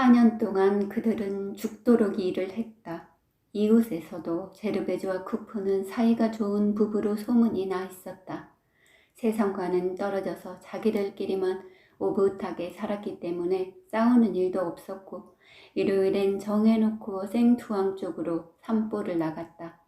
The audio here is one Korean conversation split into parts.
4년 동안 그들은 죽도록 일을 했다. 이웃에서도 제르베즈와 쿠프는 사이가 좋은 부부로 소문이 나 있었다. 세상과는 떨어져서 자기들끼리만 오붓하게 살았기 때문에 싸우는 일도 없었고 일요일엔 정해놓고 생투항 쪽으로 산보를 나갔다.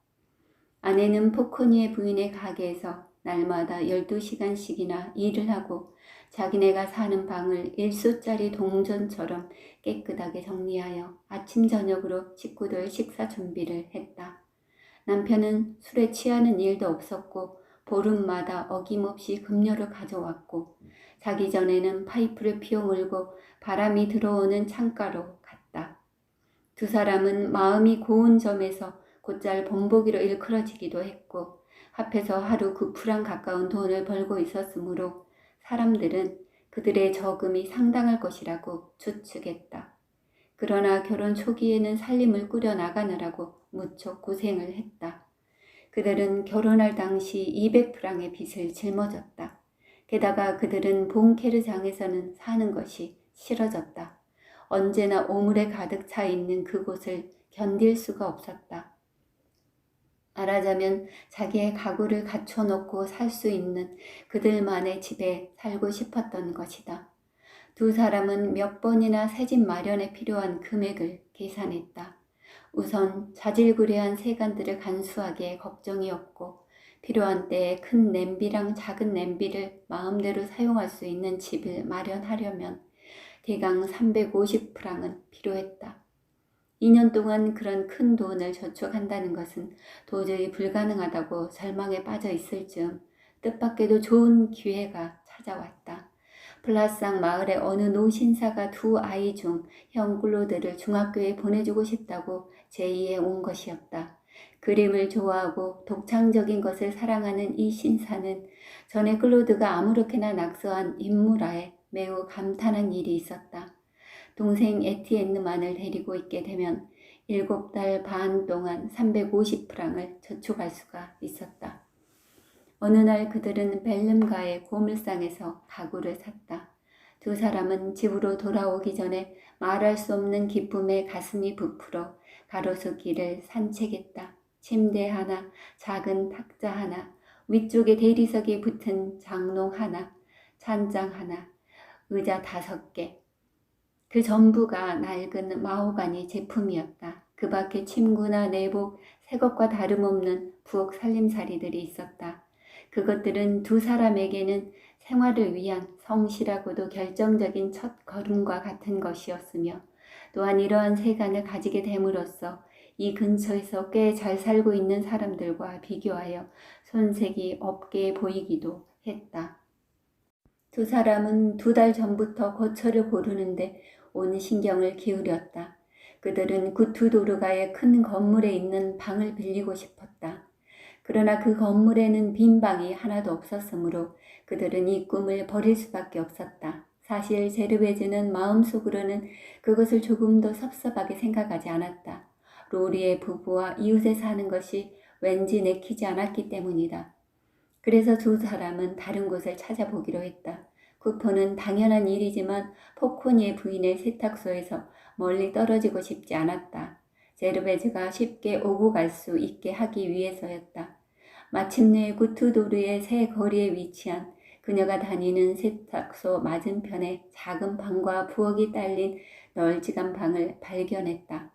아내는 포코니의 부인의 가게에서 날마다 12시간씩이나 일을 하고 자기네가 사는 방을 일소짜리 동전처럼 깨끗하게 정리하여 아침 저녁으로 식구들 식사 준비를 했다. 남편은 술에 취하는 일도 없었고 보름마다 어김없이 급료를 가져왔고 자기 전에는 파이프를 피워 물고 바람이 들어오는 창가로 갔다. 두 사람은 마음이 고운 점에서 곧잘 본보기로 일컬어지기도 했고 합해서 하루 9프랑 가까운 돈을 벌고 있었으므로 사람들은 그들의 저금이 상당할 것이라고 추측했다. 그러나 결혼 초기에는 살림을 꾸려 나가느라고 무척 고생을 했다. 그들은 결혼할 당시 200프랑의 빚을 짊어졌다. 게다가 그들은 봉케르장에서는 사는 것이 싫어졌다. 언제나 오물에 가득 차 있는 그곳을 견딜 수가 없었다. 말하자면 자기의 가구를 갖춰놓고 살 수 있는 그들만의 집에 살고 싶었던 것이다. 두 사람은 몇 번이나 새 집 마련에 필요한 금액을 계산했다. 우선 자질구레한 세간들을 간수하기에 걱정이 없고 필요한 때에 큰 냄비랑 작은 냄비를 마음대로 사용할 수 있는 집을 마련하려면 대강 350프랑은 필요했다. 2년 동안 그런 큰 돈을 저축한다는 것은 도저히 불가능하다고 절망에 빠져 있을 즈음 뜻밖에도 좋은 기회가 찾아왔다. 플라상 마을의 어느 노신사가 두 아이 중 형 클로드를 중학교에 보내주고 싶다고 제의해 온 것이었다. 그림을 좋아하고 독창적인 것을 사랑하는 이 신사는 전에 클로드가 아무렇게나 낙서한 인물화에 매우 감탄한 일이 있었다. 동생 에티엔느만을 데리고 있게 되면 7달 반 동안 350프랑을 저축할 수가 있었다. 어느 날 그들은 벨름가의 고물상에서 가구를 샀다. 두 사람은 집으로 돌아오기 전에 말할 수 없는 기쁨에 가슴이 부풀어 가로수길을 산책했다. 침대 하나, 작은 탁자 하나, 위쪽에 대리석이 붙은 장롱 하나, 찬장 하나, 의자 5개. 그 전부가 낡은 마호가니 제품이었다. 그 밖에 침구나 내복, 새 것과 다름없는 부엌 살림살이들이 있었다. 그것들은 두 사람에게는 생활을 위한 성실하고도 결정적인 첫 걸음과 같은 것이었으며 또한 이러한 세간을 가지게 됨으로써 이 근처에서 꽤 잘 살고 있는 사람들과 비교하여 손색이 없게 보이기도 했다. 두 사람은 2달 전부터 거처를 고르는데 온 신경을 기울였다. 그들은 구투도르가의 큰 건물에 있는 방을 빌리고 싶었다. 그러나 그 건물에는 빈 방이 하나도 없었으므로 그들은 이 꿈을 버릴 수밖에 없었다. 사실 제르베즈는 마음속으로는 그것을 조금 더 섭섭하게 생각하지 않았다. 로리의 부부와 이웃에 사는 것이 왠지 내키지 않았기 때문이다. 그래서 두 사람은 다른 곳을 찾아보기로 했다. 쿠퍼는 당연한 일이지만 포코니의 부인의 세탁소에서 멀리 떨어지고 싶지 않았다. 제르베즈가 쉽게 오고 갈 수 있게 하기 위해서였다. 마침내 구투도르의 새 거리에 위치한 그녀가 다니는 세탁소 맞은편에 작은 방과 부엌이 딸린 널찍한 방을 발견했다.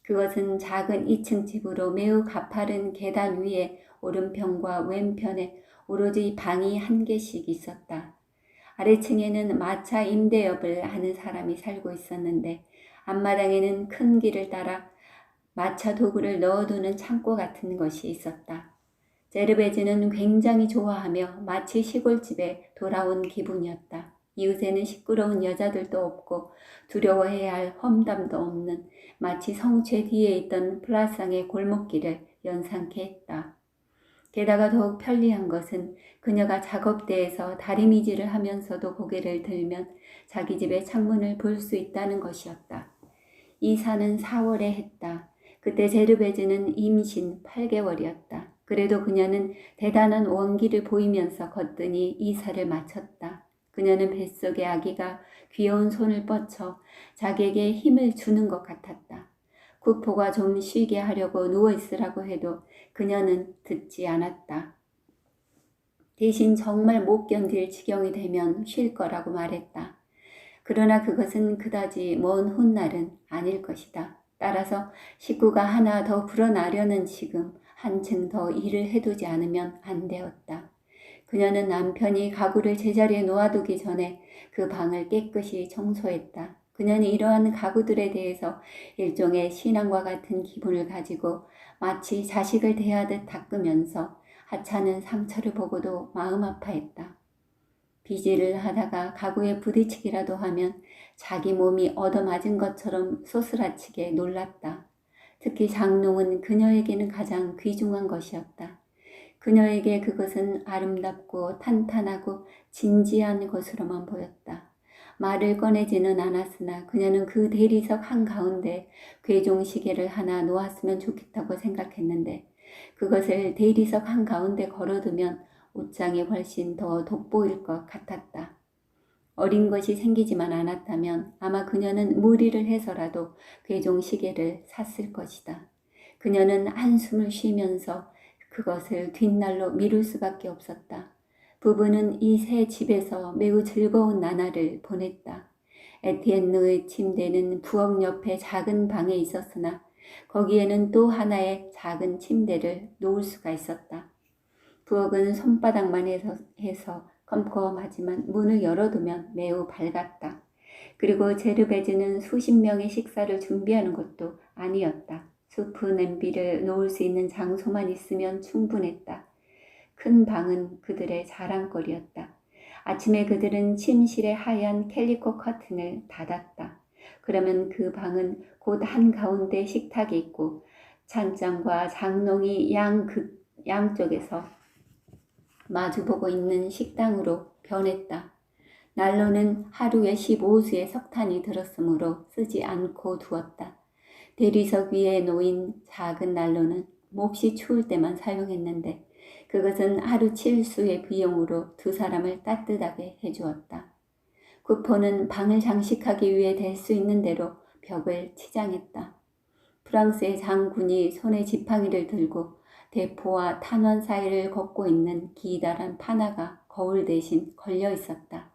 그것은 작은 2층 집으로 매우 가파른 계단 위에 오른편과 왼편에 오로지 방이 1개씩 있었다. 아래층에는 마차 임대업을 하는 사람이 살고 있었는데 앞마당에는 큰 길을 따라 마차 도구를 넣어두는 창고 같은 것이 있었다. 제르베즈는 굉장히 좋아하며 마치 시골집에 돌아온 기분이었다. 이웃에는 시끄러운 여자들도 없고 두려워해야 할 험담도 없는 마치 성체 뒤에 있던 플라상의 골목길을 연상케 했다. 게다가 더욱 편리한 것은 그녀가 작업대에서 다리미질을 하면서도 고개를 들면 자기 집의 창문을 볼 수 있다는 것이었다. 이사는 4월에 했다. 그때 제르베즈는 임신 8개월이었다. 그래도 그녀는 대단한 원기를 보이면서 거뜬히 이사를 마쳤다. 그녀는 뱃속의 아기가 귀여운 손을 뻗쳐 자기에게 힘을 주는 것 같았다. 구포가 좀 쉬게 하려고 누워있으라고 해도 그녀는 듣지 않았다. 대신 정말 못 견딜 지경이 되면 쉴 거라고 말했다. 그러나 그것은 그다지 먼 훗날은 아닐 것이다. 따라서 식구가 하나 더 불어나려는 지금 한층 더 일을 해두지 않으면 안 되었다. 그녀는 남편이 가구를 제자리에 놓아두기 전에 그 방을 깨끗이 청소했다. 그녀는 이러한 가구들에 대해서 일종의 신앙과 같은 기분을 가지고 마치 자식을 대하듯 닦으면서 하찮은 상처를 보고도 마음 아파했다. 비질을 하다가 가구에 부딪히기라도 하면 자기 몸이 얻어맞은 것처럼 소스라치게 놀랐다. 특히 장롱은 그녀에게는 가장 귀중한 것이었다. 그녀에게 그것은 아름답고 탄탄하고 진지한 것으로만 보였다. 말을 꺼내지는 않았으나 그녀는 그 대리석 한가운데 괴종시계를 하나 놓았으면 좋겠다고 생각했는데 그것을 대리석 한가운데 걸어두면 옷장이 훨씬 더 돋보일 것 같았다. 어린 것이 생기지만 않았다면 아마 그녀는 무리를 해서라도 괴종시계를 샀을 것이다. 그녀는 한숨을 쉬면서 그것을 뒷날로 미룰 수밖에 없었다. 부부는 이 새 집에서 매우 즐거운 나날을 보냈다. 에티엔느의 침대는 부엌 옆에 작은 방에 있었으나 거기에는 또 하나의 작은 침대를 놓을 수가 있었다. 부엌은 손바닥만 해서 컴컴하지만 문을 열어두면 매우 밝았다. 그리고 제르베즈는 수십 명의 식사를 준비하는 것도 아니었다. 수프 냄비를 놓을 수 있는 장소만 있으면 충분했다. 큰 방은 그들의 자랑거리였다. 아침에 그들은 침실의 하얀 캘리코 커튼을 닫았다. 그러면 그 방은 곧 한가운데 식탁이 있고 찬장과 장롱이 양쪽에서 마주보고 있는 식당으로 변했다. 난로는 하루에 15수의 석탄이 들었으므로 쓰지 않고 두었다. 대리석 위에 놓인 작은 난로는 몹시 추울 때만 사용했는데 그것은 하루 7수의 비용으로 두 사람을 따뜻하게 해주었다. 구포는 방을 장식하기 위해 될 수 있는 대로 벽을 치장했다. 프랑스의 장군이 손에 지팡이를 들고 대포와 탄환 사이를 걷고 있는 기다란 판화가 거울 대신 걸려 있었다.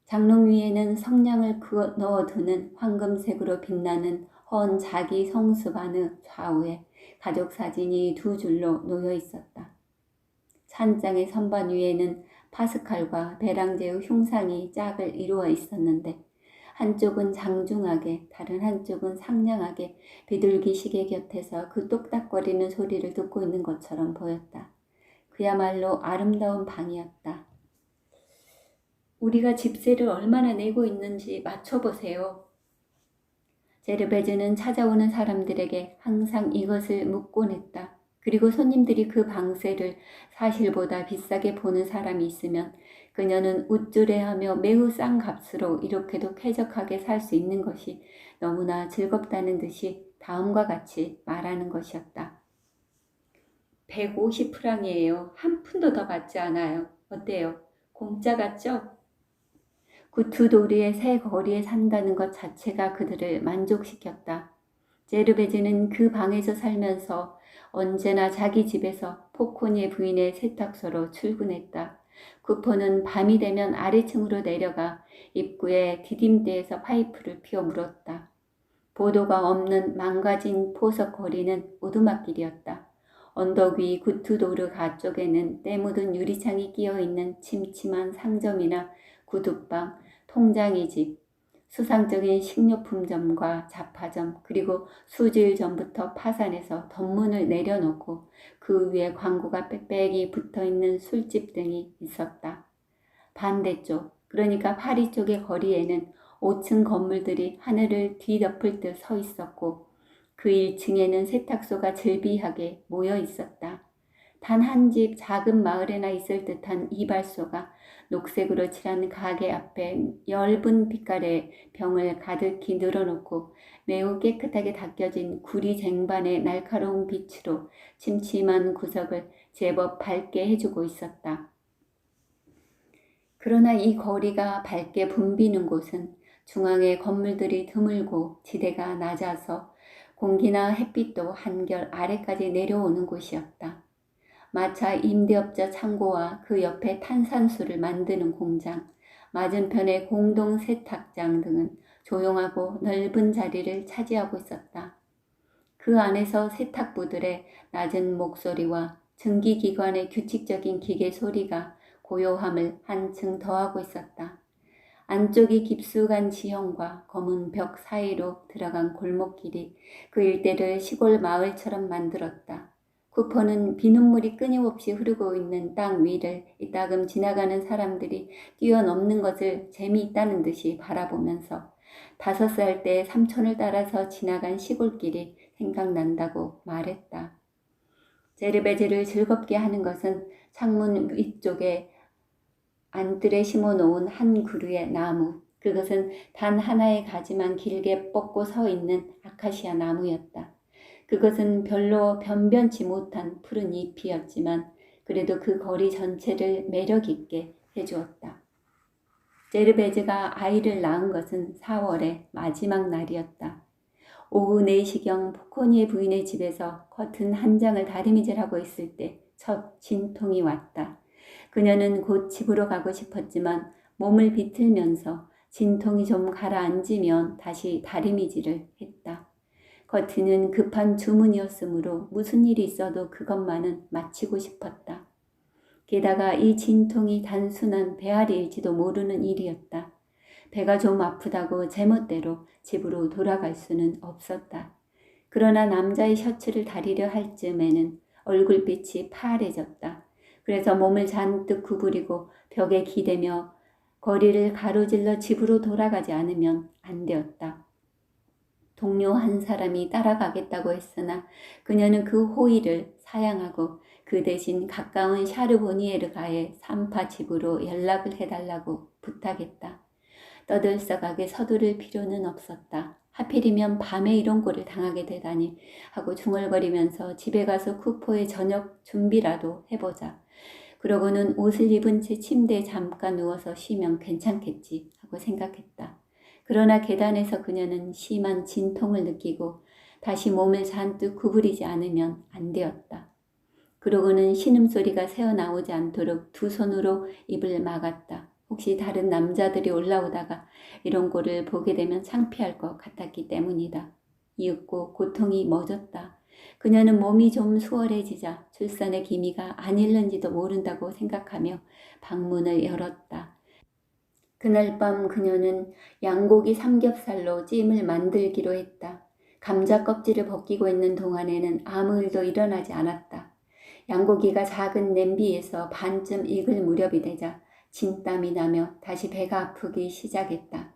장롱 위에는 성냥을 넣어두는 황금색으로 빛나는 헌 자기 성수반의 좌우에 가족 사진이 두 줄로 놓여 있었다. 찬장의 선반 위에는 파스칼과 베랑제의 흉상이 짝을 이루어 있었는데 한쪽은 장중하게 다른 한쪽은 상냥하게 비둘기 시계 곁에서 그 똑딱거리는 소리를 듣고 있는 것처럼 보였다. 그야말로 아름다운 방이었다. 우리가 집세를 얼마나 내고 있는지 맞춰보세요. 제르베즈는 찾아오는 사람들에게 항상 이것을 묻곤 했다. 그리고 손님들이 그 방세를 사실보다 비싸게 보는 사람이 있으면 그녀는 우쭐해하며 매우 싼 값으로 이렇게도 쾌적하게 살 수 있는 것이 너무나 즐겁다는 듯이 다음과 같이 말하는 것이었다. 150프랑이에요. 한 푼도 더 받지 않아요. 어때요? 공짜 같죠? 구투도리의 새 거리에 산다는 것 자체가 그들을 만족시켰다. 제르베즈는 그 방에서 살면서 언제나 자기 집에서 포코니의 부인의 세탁소로 출근했다. 구포는 밤이 되면 아래층으로 내려가 입구에 디딤대에서 파이프를 피워 물었다. 보도가 없는 망가진 포석 거리는 오두막길이었다. 언덕 위 구투도르 가쪽에는 때 묻은 유리창이 끼어있는 침침한 상점이나 구두방, 통장이집, 수상적인 식료품점과 잡화점 그리고 수주일 전부터 파산해서 덧문을 내려놓고 그 위에 광고가 빽빽이 붙어있는 술집 등이 있었다. 반대쪽 그러니까 파리 쪽의 거리에는 5층 건물들이 하늘을 뒤덮을 듯 서 있었고 그 1층에는 세탁소가 즐비하게 모여 있었다. 단 한 집 작은 마을에나 있을 듯한 이발소가 녹색으로 칠한 가게 앞에 엷은 빛깔의 병을 가득히 늘어놓고 매우 깨끗하게 닦여진 구리 쟁반의 날카로운 빛으로 침침한 구석을 제법 밝게 해주고 있었다. 그러나 이 거리가 밝게 붐비는 곳은 중앙에 건물들이 드물고 지대가 낮아서 공기나 햇빛도 한결 아래까지 내려오는 곳이었다. 마차 임대업자 창고와 그 옆에 탄산수를 만드는 공장, 맞은편의 공동 세탁장 등은 조용하고 넓은 자리를 차지하고 있었다. 그 안에서 세탁부들의 낮은 목소리와 증기기관의 규칙적인 기계 소리가 고요함을 한층 더하고 있었다. 안쪽이 깊숙한 지형과 검은 벽 사이로 들어간 골목길이 그 일대를 시골 마을처럼 만들었다. 쿠퍼는 비눗물이 끊임없이 흐르고 있는 땅 위를 이따금 지나가는 사람들이 뛰어넘는 것을 재미있다는 듯이 바라보면서 5살 때 삼촌을 따라서 지나간 시골길이 생각난다고 말했다. 제르베즈를 즐겁게 하는 것은 창문 위쪽에 안뜰에 심어놓은 한 그루의 나무, 그것은 단 하나의 가지만 길게 뻗고 서 있는 아카시아 나무였다. 그것은 별로 변변치 못한 푸른 잎이었지만 그래도 그 거리 전체를 매력 있게 해주었다. 제르베즈가 아이를 낳은 것은 4월의 마지막 날이었다. 오후 4시경 포코니의 부인의 집에서 커튼 한 장을 다리미질하고 있을 때 첫 진통이 왔다. 그녀는 곧 집으로 가고 싶었지만 몸을 비틀면서 진통이 좀 가라앉으면 다시 다리미질을 했다. 커튼은 급한 주문이었으므로 무슨 일이 있어도 그것만은 마치고 싶었다. 게다가 이 진통이 단순한 배앓이일지도 모르는 일이었다. 배가 좀 아프다고 제멋대로 집으로 돌아갈 수는 없었다. 그러나 남자의 셔츠를 다리려 할 즈음에는 얼굴빛이 파래졌다. 그래서 몸을 잔뜩 구부리고 벽에 기대며 거리를 가로질러 집으로 돌아가지 않으면 안 되었다. 동료 한 사람이 따라가겠다고 했으나 그녀는 그 호의를 사양하고 그 대신 가까운 샤르보니에르가의 산파 집으로 연락을 해달라고 부탁했다. 떠들썩하게 서두를 필요는 없었다. 하필이면 밤에 이런 꼴을 당하게 되다니 하고 중얼거리면서 집에 가서 쿠포의 저녁 준비라도 해보자. 그러고는 옷을 입은 채 침대에 잠깐 누워서 쉬면 괜찮겠지 하고 생각했다. 그러나 계단에서 그녀는 심한 진통을 느끼고 다시 몸을 잔뜩 구부리지 않으면 안 되었다. 그러고는 신음소리가 새어나오지 않도록 두 손으로 입을 막았다. 혹시 다른 남자들이 올라오다가 이런 꼴을 보게 되면 창피할 것 같았기 때문이다. 이윽고 고통이 멎었다. 그녀는 몸이 좀 수월해지자 출산의 기미가 안 일는지도 모른다고 생각하며 방문을 열었다. 그날 밤 그녀는 양고기 삼겹살로 찜을 만들기로 했다. 감자 껍질을 벗기고 있는 동안에는 아무 일도 일어나지 않았다. 양고기가 작은 냄비에서 반쯤 익을 무렵이 되자 진땀이 나며 다시 배가 아프기 시작했다.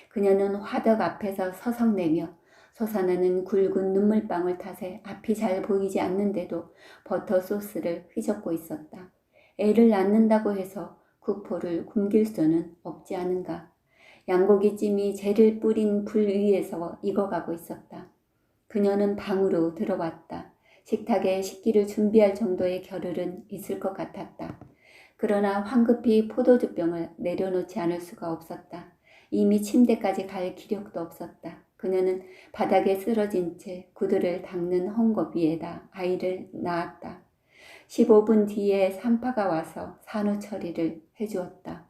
그녀는 화덕 앞에서 서성내며 솟아나는 굵은 눈물방울 탓에 앞이 잘 보이지 않는데도 버터 소스를 휘젓고 있었다. 애를 낳는다고 해서 쿠포를 굶길 수는 없지 않은가. 양고기찜이 재를 뿌린 불 위에서 익어가고 있었다. 그녀는 방으로 들어왔다. 식탁에 식기를 준비할 정도의 겨를은 있을 것 같았다. 그러나 황급히 포도주병을 내려놓지 않을 수가 없었다. 이미 침대까지 갈 기력도 없었다. 그녀는 바닥에 쓰러진 채 구두를 닦는 헝겊 위에다 아이를 낳았다. 15분 뒤에 산파가 와서 산후 처리를 해주었다.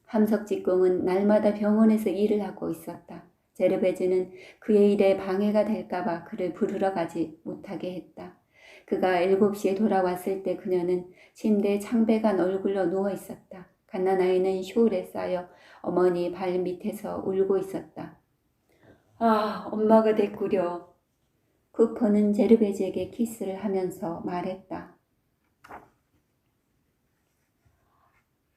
함석직공은 날마다 병원에서 일을 하고 있었다. 제르베즈는 그의 일에 방해가 될까봐 그를 부르러 가지 못하게 했다. 그가 7시에 돌아왔을 때 그녀는 침대에 창백한 얼굴로 누워 있었다. 갓난아이는 쇼울에 쌓여 어머니 발 밑에서 울고 있었다. 아, 엄마가 됐구려. 쿠퍼는 제르베즈에게 키스를 하면서 말했다.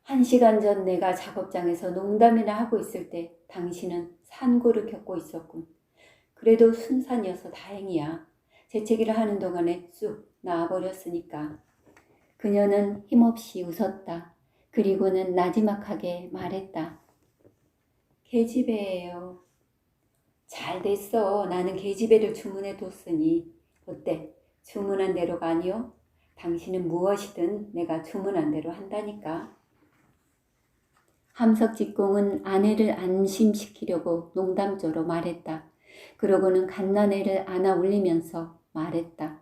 1시간 전 내가 작업장에서 농담이나 하고 있을 때 당신은 산고를 겪고 있었군. 그래도 순산이어서 다행이야. 재채기를 하는 동안에 쑥 나와버렸으니까. 그녀는 힘없이 웃었다. 그리고는 나지막하게 말했다. 계집애예요. 잘 됐어. 나는 계집애를 주문해뒀으니. 어때? 주문한 대로가 아니요? 당신은 무엇이든 내가 주문한 대로 한다니까. 함석직공은 아내를 안심시키려고 농담조로 말했다. 그러고는 갓난애를 안아 올리면서 말했다.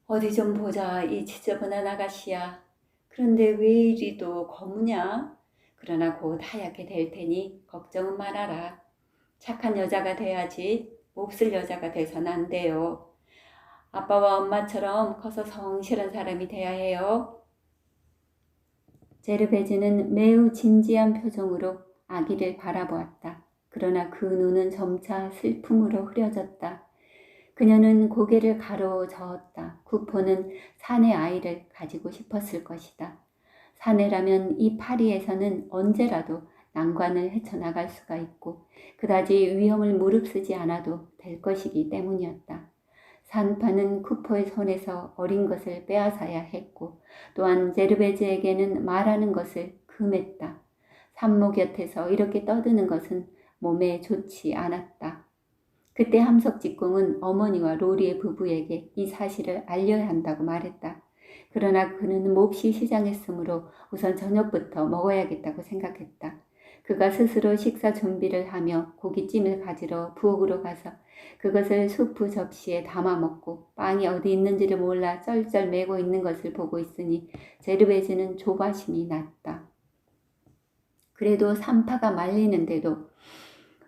어디 좀 보자, 이 지저분한 아가씨야. 그런데 왜 이리도 거무냐? 그러나 곧 하얗게 될 테니 걱정은 말아라. 착한 여자가 돼야지 몹쓸 여자가 돼선 안 돼요. 아빠와 엄마처럼 커서 성실한 사람이 돼야 해요. 제르베즈는 매우 진지한 표정으로 아기를 바라보았다. 그러나 그 눈은 점차 슬픔으로 흐려졌다. 그녀는 고개를 가로저었다. 쿠포는 사내 아이를 가지고 싶었을 것이다. 사내라면 이 파리에서는 언제라도 난관을 헤쳐나갈 수가 있고 그다지 위험을 무릅쓰지 않아도 될 것이기 때문이었다. 산파는 쿠포의 손에서 어린 것을 빼앗아야 했고 또한 제르베즈에게는 말하는 것을 금했다. 산모 곁에서 이렇게 떠드는 것은 몸에 좋지 않았다. 그때 함석직공은 어머니와 로리의 부부에게 이 사실을 알려야 한다고 말했다. 그러나 그는 몹시 시장했으므로 우선 저녁부터 먹어야겠다고 생각했다. 그가 스스로 식사 준비를 하며 고깃찜을 가지러 부엌으로 가서 그것을 수프 접시에 담아 먹고 빵이 어디 있는지를 몰라 쩔쩔매고 있는 것을 보고 있으니 제르베즈는 조바심이 났다. 그래도 산파가 말리는데도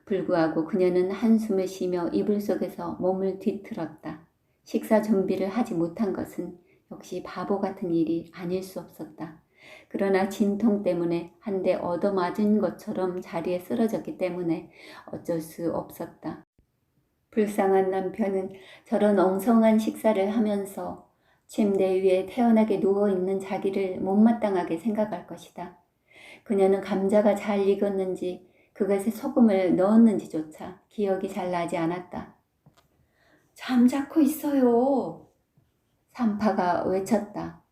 불구하고 그녀는 한숨을 쉬며 이불 속에서 몸을 뒤틀었다. 식사 준비를 하지 못한 것은 역시 바보 같은 일이 아닐 수 없었다. 그러나 진통 때문에 한 대 얻어맞은 것처럼 자리에 쓰러졌기 때문에 어쩔 수 없었다. 불쌍한 남편은 저런 엉성한 식사를 하면서 침대 위에 태연하게 누워있는 자기를 못마땅하게 생각할 것이다. 그녀는 감자가 잘 익었는지 그것에 소금을 넣었는지조차 기억이 잘 나지 않았다. 잠자코 있어요. 산파가 외쳤다.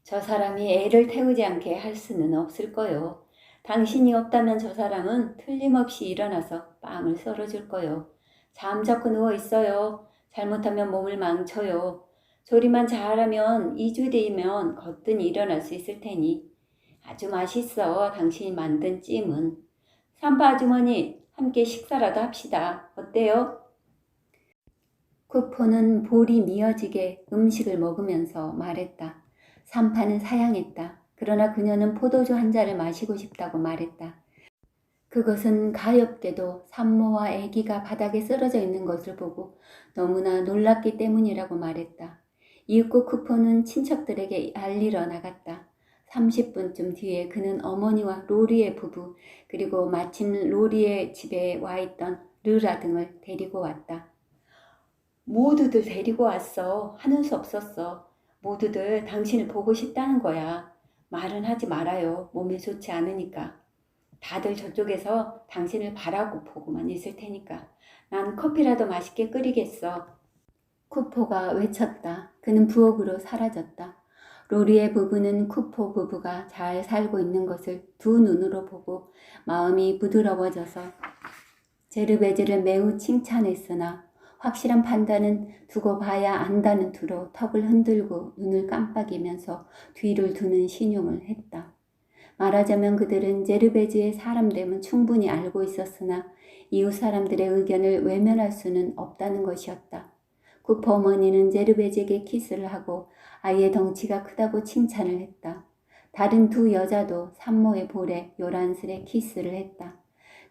저 사람이 애를 태우지 않게 할 수는 없을 거요. 당신이 없다면 저 사람은 틀림없이 일어나서 빵을 썰어줄 거요. 잠자코 누워 있어요. 잘못하면 몸을 망쳐요. 조리만 잘하면 2주 뒤면 거뜬히 일어날 수 있을 테니. 아주 맛있어, 당신이 만든 찜은. 산파 아주머니, 함께 식사라도 합시다. 어때요? 쿠포는 볼이 미어지게 음식을 먹으면서 말했다. 산파는 사양했다. 그러나 그녀는 포도주 한 잔을 마시고 싶다고 말했다. 그것은 가엾게도 산모와 아기가 바닥에 쓰러져 있는 것을 보고 너무나 놀랐기 때문이라고 말했다. 이윽고 쿠포는 친척들에게 알리러 나갔다. 30분쯤 뒤에 그는 어머니와 로리의 부부 그리고 마침 로리의 집에 와 있던 르라 등을 데리고 왔다. 모두들 데리고 왔어. 하는 수 없었어. 모두들 당신을 보고 싶다는 거야. 말은 하지 말아요. 몸에 좋지 않으니까. 다들 저쪽에서 당신을 바라고 보고만 있을 테니까. 난 커피라도 맛있게 끓이겠어. 쿠포가 외쳤다. 그는 부엌으로 사라졌다. 로리의 부부는 쿠포 부부가 잘 살고 있는 것을 두 눈으로 보고 마음이 부드러워져서 제르베즈를 매우 칭찬했으나 확실한 판단은 두고 봐야 안다는 투로 턱을 흔들고 눈을 깜빡이면서 뒤를 두는 신용을 했다. 말하자면 그들은 제르베즈의 사람됨은 충분히 알고 있었으나 이웃 사람들의 의견을 외면할 수는 없다는 것이었다. 쿠퍼 어머니는 제르베즈에게 키스를 하고 아이의 덩치가 크다고 칭찬을 했다. 다른 두 여자도 산모의 볼에 요란스레 키스를 했다.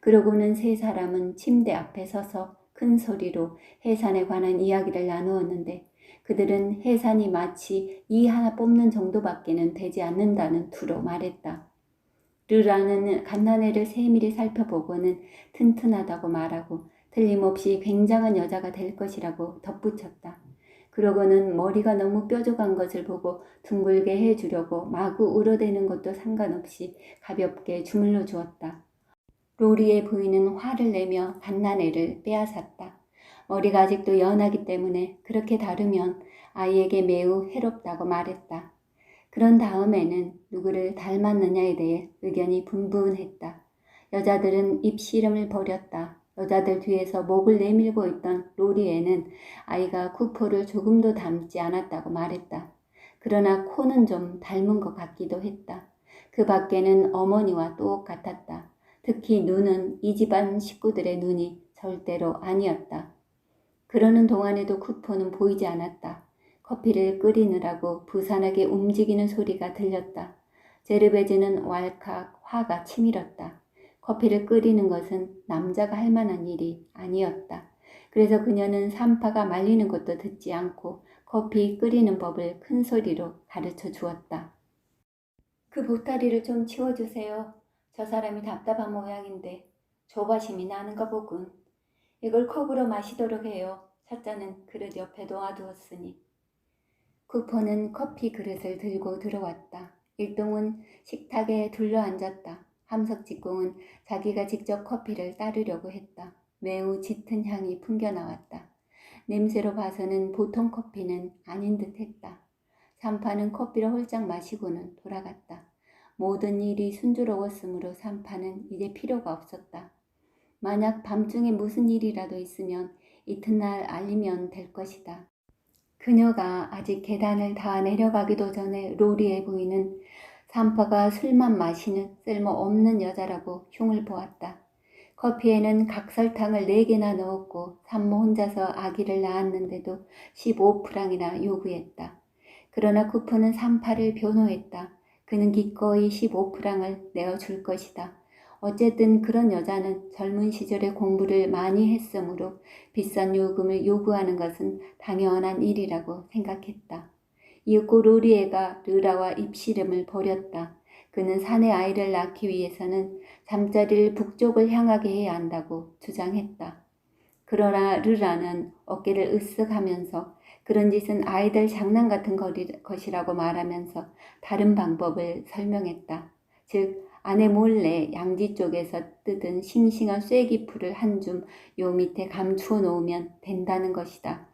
그러고는 세 사람은 침대 앞에 서서 큰 소리로 해산에 관한 이야기를 나누었는데 그들은 해산이 마치 이 하나 뽑는 정도밖에는 되지 않는다는 투로 말했다. 르라는 갓난애를 세밀히 살펴보고는 튼튼하다고 말하고 틀림없이 굉장한 여자가 될 것이라고 덧붙였다. 그러고는 머리가 너무 뾰족한 것을 보고 둥글게 해주려고 마구 울어대는 것도 상관없이 가볍게 주물러 주었다. 로리의 부인은 화를 내며 갓난애를 빼앗았다. 머리가 아직도 연하기 때문에 그렇게 다루면 아이에게 매우 해롭다고 말했다. 그런 다음에는 누구를 닮았느냐에 대해 의견이 분분했다. 여자들은 입씨름을 벌였다. 여자들 뒤에서 목을 내밀고 있던 로리에는 아이가 쿠포를 조금도 닮지 않았다고 말했다. 그러나 코는 좀 닮은 것 같기도 했다. 그 밖에는 어머니와 똑같았다. 특히 눈은 이 집안 식구들의 눈이 절대로 아니었다. 그러는 동안에도 쿠퍼는 보이지 않았다. 커피를 끓이느라고 부산하게 움직이는 소리가 들렸다. 제르베즈는 왈칵 화가 치밀었다. 커피를 끓이는 것은 남자가 할 만한 일이 아니었다. 그래서 그녀는 산파가 말리는 것도 듣지 않고 커피 끓이는 법을 큰 소리로 가르쳐 주었다. 그 보따리를 좀 치워주세요. 저 사람이 답답한 모양인데 조바심이 나는가 보군. 이걸 컵으로 마시도록 해요. 사자는 그릇 옆에 놓아두었으니. 쿠퍼는 커피 그릇을 들고 들어왔다. 일동은 식탁에 둘러앉았다. 함석직공은 자기가 직접 커피를 따르려고 했다. 매우 짙은 향이 풍겨나왔다. 냄새로 봐서는 보통 커피는 아닌 듯했다. 산파는 커피를 홀짝 마시고는 돌아갔다. 모든 일이 순조로웠으므로 산파는 이제 필요가 없었다. 만약 밤중에 무슨 일이라도 있으면 이튿날 알리면 될 것이다. 그녀가 아직 계단을 다 내려가기도 전에 로리의 부인은 산파가 술만 마시는 쓸모없는 여자라고 흉을 보았다. 커피에는 각설탕을 4개나 넣었고 산모 혼자서 아기를 낳았는데도 15프랑이나 요구했다. 그러나 쿠퍼는 산파를 변호했다. 그는 기꺼이 15프랑을 내어줄 것이다. 어쨌든 그런 여자는 젊은 시절에 공부를 많이 했으므로 비싼 요금을 요구하는 것은 당연한 일이라고 생각했다. 이윽고 로리에가 르라와 입씨름을 벌였다. 그는 사내 아이를 낳기 위해서는 잠자리를 북쪽을 향하게 해야 한다고 주장했다. 그러나 르라는 어깨를 으쓱하면서 그런 짓은 아이들 장난 같은 것이라고 말하면서 다른 방법을 설명했다. 즉 아내 몰래 양지 쪽에서 뜯은 싱싱한 쐐기풀을 한 줌 요 밑에 감추어 놓으면 된다는 것이다.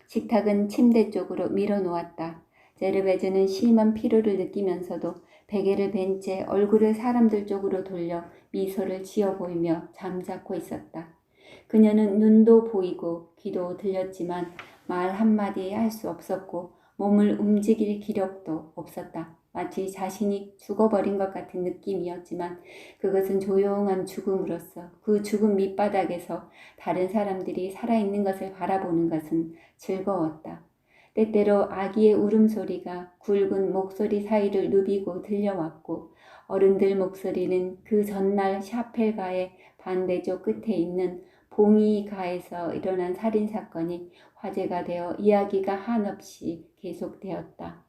식탁은 침대 쪽으로 밀어 놓았다. 제르베즈는 심한 피로를 느끼면서도 베개를 벤 채 얼굴을 사람들 쪽으로 돌려 미소를 지어 보이며 잠자코 있었다. 그녀는 눈도 보이고 귀도 들렸지만 말 한마디 할 수 없었고 몸을 움직일 기력도 없었다. 마치 자신이 죽어버린 것 같은 느낌이었지만 그것은 조용한 죽음으로서 그 죽음 밑바닥에서 다른 사람들이 살아있는 것을 바라보는 것은 즐거웠다. 때때로 아기의 울음소리가 굵은 목소리 사이를 누비고 들려왔고 어른들 목소리는 그 전날 샤펠가의 반대쪽 끝에 있는 봉이가에서 일어난 살인사건이 화제가 되어 이야기가 한없이 계속되었다.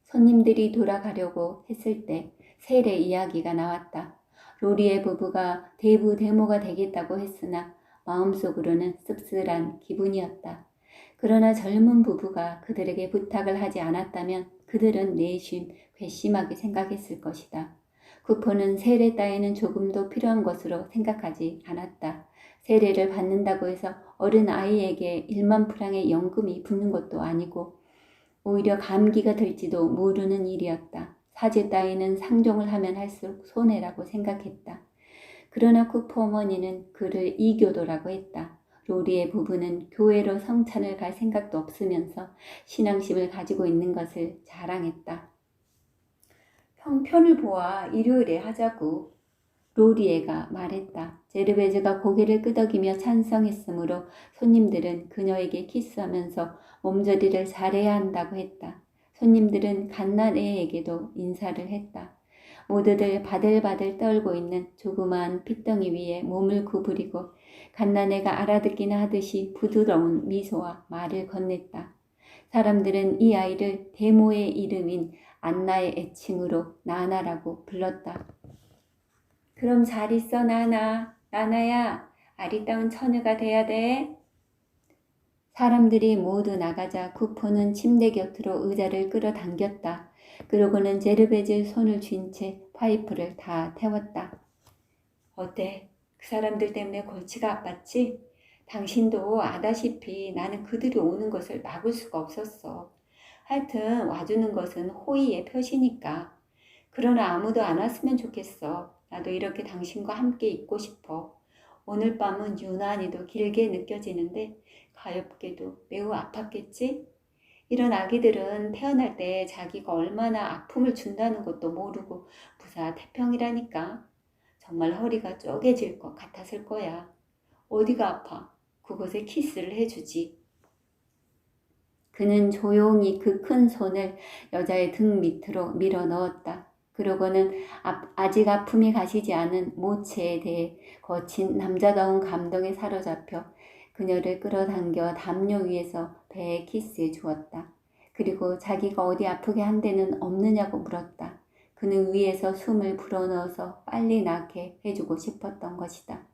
손님들이 돌아가려고 했을 때 세례 이야기가 나왔다. 로리의 부부가 대부대모가 되겠다고 했으나 마음속으로는 씁쓸한 기분이었다. 그러나 젊은 부부가 그들에게 부탁을 하지 않았다면 그들은 내심 괘씸하게 생각했을 것이다. 쿠퍼는 세례 따위는 조금도 필요한 것으로 생각하지 않았다. 세례를 받는다고 해서 어른 아이에게 1만 프랑의 연금이 붙는 것도 아니고 오히려 감기가 들지도 모르는 일이었다. 사제 따위는 상종을 하면 할수록 손해라고 생각했다. 그러나 쿠퍼 어머니는 그를 이교도라고 했다. 로리의 부부는 교회로 성찬을 갈 생각도 없으면서 신앙심을 가지고 있는 것을 자랑했다. 형편을 보아 일요일에 하자고 로리에가 말했다. 제르베즈가 고개를 끄덕이며 찬성했으므로 손님들은 그녀에게 키스하면서 몸조리를 잘해야 한다고 했다. 손님들은 갓난애에게도 인사를 했다. 모두들 바들바들 떨고 있는 조그마한 핏덩이 위에 몸을 구부리고 갓난애가 알아듣기나 하듯이 부드러운 미소와 말을 건넸다. 사람들은 이 아이를 데모의 이름인 안나의 애칭으로 나나라고 불렀다. 그럼 잘 있어 나나. 나나야 아리따운 처녀가 돼야 돼. 사람들이 모두 나가자 쿠퍼는 침대 곁으로 의자를 끌어당겼다. 그러고는 제르베즈의 손을 쥔 채 파이프를 다 태웠다. 어때? 그 사람들 때문에 골치가 아팠지? 당신도 아다시피 나는 그들이 오는 것을 막을 수가 없었어. 하여튼 와주는 것은 호의의 표시니까. 그러나 아무도 안 왔으면 좋겠어. 나도 이렇게 당신과 함께 있고 싶어. 오늘 밤은 유난히도 길게 느껴지는데 가엾게도 매우 아팠겠지? 이런 아기들은 태어날 때 자기가 얼마나 아픔을 준다는 것도 모르고 무사태평이라니까. 정말 허리가 쪼개질 것 같았을 거야. 어디가 아파? 그곳에 키스를 해주지. 그는 조용히 그 큰 손을 여자의 등 밑으로 밀어 넣었다. 그러고는 아직 아픔이 가시지 않은 모체에 대해 거친 남자다운 감동에 사로잡혀 그녀를 끌어당겨 담요 위에서 배에 키스해 주었다. 그리고 자기가 어디 아프게 한 데는 없느냐고 물었다. 그는 위에서 숨을 불어넣어서 빨리 낫게 해주고 싶었던 것이다.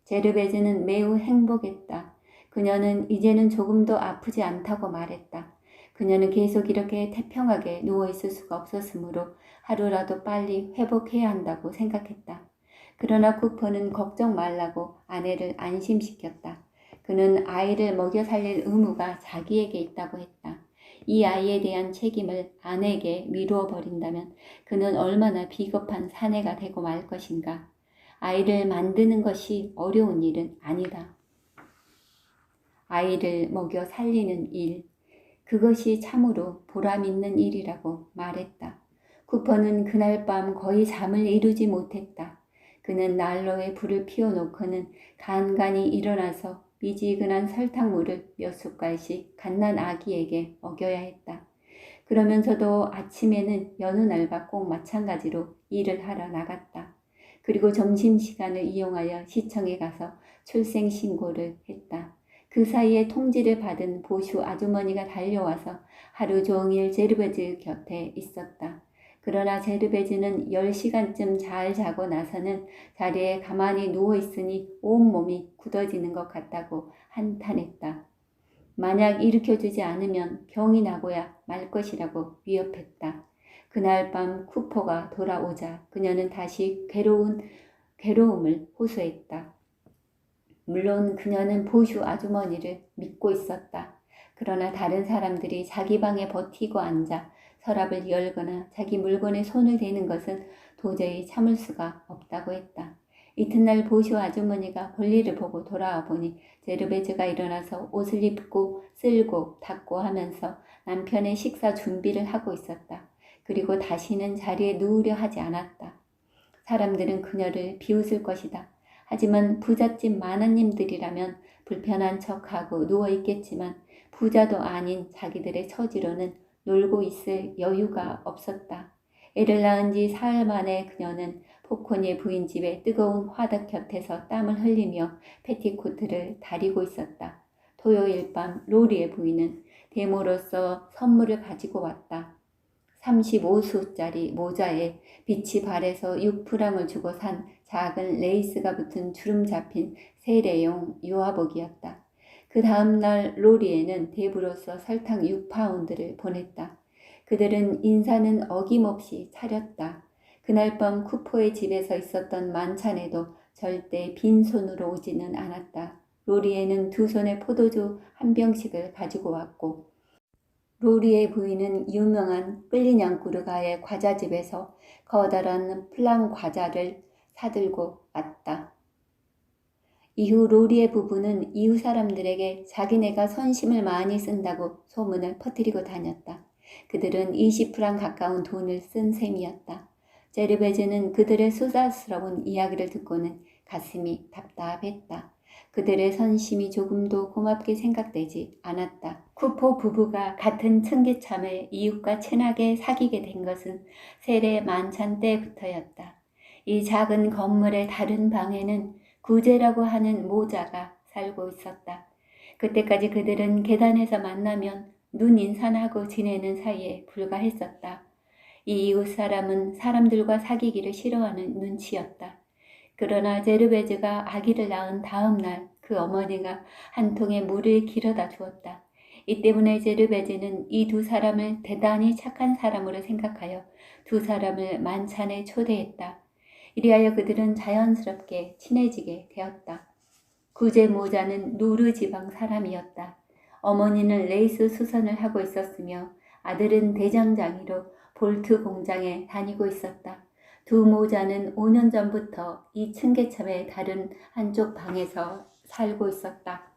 제르베즈는 매우 행복했다. 그녀는 이제는 조금도 아프지 않다고 말했다. 그녀는 계속 이렇게 태평하게 누워있을 수가 없었으므로 하루라도 빨리 회복해야 한다고 생각했다. 그러나 쿠퍼는 걱정 말라고 아내를 안심시켰다. 그는 아이를 먹여 살릴 의무가 자기에게 있다고 했다. 이 아이에 대한 책임을 아내에게 미루어 버린다면 그는 얼마나 비겁한 사내가 되고 말 것인가. 아이를 만드는 것이 어려운 일은 아니다. 아이를 먹여 살리는 일, 그것이 참으로 보람 있는 일이라고 말했다. 쿠퍼는 그날 밤 거의 잠을 이루지 못했다. 그는 난로에 불을 피워놓고는 간간히 일어나서 미지근한 설탕물을 몇 숟갈씩 갓난 아기에게 먹여야 했다. 그러면서도 아침에는 여느 날과 꼭 마찬가지로 일을 하러 나갔다. 그리고 점심시간을 이용하여 시청에 가서 출생신고를 했다. 그 사이에 통지를 받은 보슈 아주머니가 달려와서 하루 종일 제르베즈 곁에 있었다. 그러나 제르베즈는 10시간쯤 잘 자고 나서는 자리에 가만히 누워있으니 온몸이 굳어지는 것 같다고 한탄했다. 만약 일으켜주지 않으면 병이 나고야 말 것이라고 위협했다. 그날 밤 쿠퍼가 돌아오자 그녀는 다시 괴로움을 호소했다. 물론 그녀는 보슈 아주머니를 믿고 있었다. 그러나 다른 사람들이 자기 방에 버티고 앉아 서랍을 열거나 자기 물건에 손을 대는 것은 도저히 참을 수가 없다고 했다. 이튿날 보슈 아주머니가 볼일을 보고 돌아와 보니 제르베즈가 일어나서 옷을 입고 쓸고 닦고 하면서 남편의 식사 준비를 하고 있었다. 그리고 다시는 자리에 누우려 하지 않았다. 사람들은 그녀를 비웃을 것이다. 하지만 부잣집 마나님들이라면 불편한 척하고 누워있겠지만 부자도 아닌 자기들의 처지로는 놀고 있을 여유가 없었다. 애를 낳은 지 사흘 만에 그녀는 포코니의 부인 집에 뜨거운 화덕 곁에서 땀을 흘리며 패티코트를 다리고 있었다. 토요일 밤 로리의 부인은 데모로서 선물을 가지고 왔다. 35수짜리 모자에 빛이 발해서 6프랑을 주고 산 작은 레이스가 붙은 주름 잡힌 세례용 유아복이었다. 그 다음날 로리에는 대부로서 설탕 6파운드를 보냈다. 그들은 인사는 어김없이 차렸다. 그날 밤 쿠퍼의 집에서 있었던 만찬에도 절대 빈손으로 오지는 않았다. 로리에는 두 손에 포도주 한 병씩을 가지고 왔고 로리의 부인은 유명한 끌리냥꾸르가의 과자집에서 커다란 플랑 과자를 사들고 왔다. 이후 로리의 부부는 이웃 사람들에게 자기네가 선심을 많이 쓴다고 소문을 퍼뜨리고 다녔다. 그들은 20프랑 가까운 돈을 쓴 셈이었다. 제르베즈는 그들의 수다스러운 이야기를 듣고는 가슴이 답답했다. 그들의 선심이 조금도 고맙게 생각되지 않았다. 쿠포 부부가 같은 층계참에 이웃과 친하게 사귀게 된 것은 세례 만찬 때부터였다. 이 작은 건물의 다른 방에는 구제라고 하는 모자가 살고 있었다. 그때까지 그들은 계단에서 만나면 눈 인사하고 지내는 사이에 불과했었다. 이 이웃 사람은 사람들과 사귀기를 싫어하는 눈치였다. 그러나 제르베즈가 아기를 낳은 다음 날 그 어머니가 한 통의 물을 길어다 주었다. 이 때문에 제르베즈는 이 두 사람을 대단히 착한 사람으로 생각하여 두 사람을 만찬에 초대했다. 이리하여 그들은 자연스럽게 친해지게 되었다. 구제 모자는 누르 지방 사람이었다. 어머니는 레이스 수선을 하고 있었으며 아들은 대장장이로 볼트 공장에 다니고 있었다. 두 모자는 5년 전부터 이 층계참의 다른 한쪽 방에서 살고 있었다.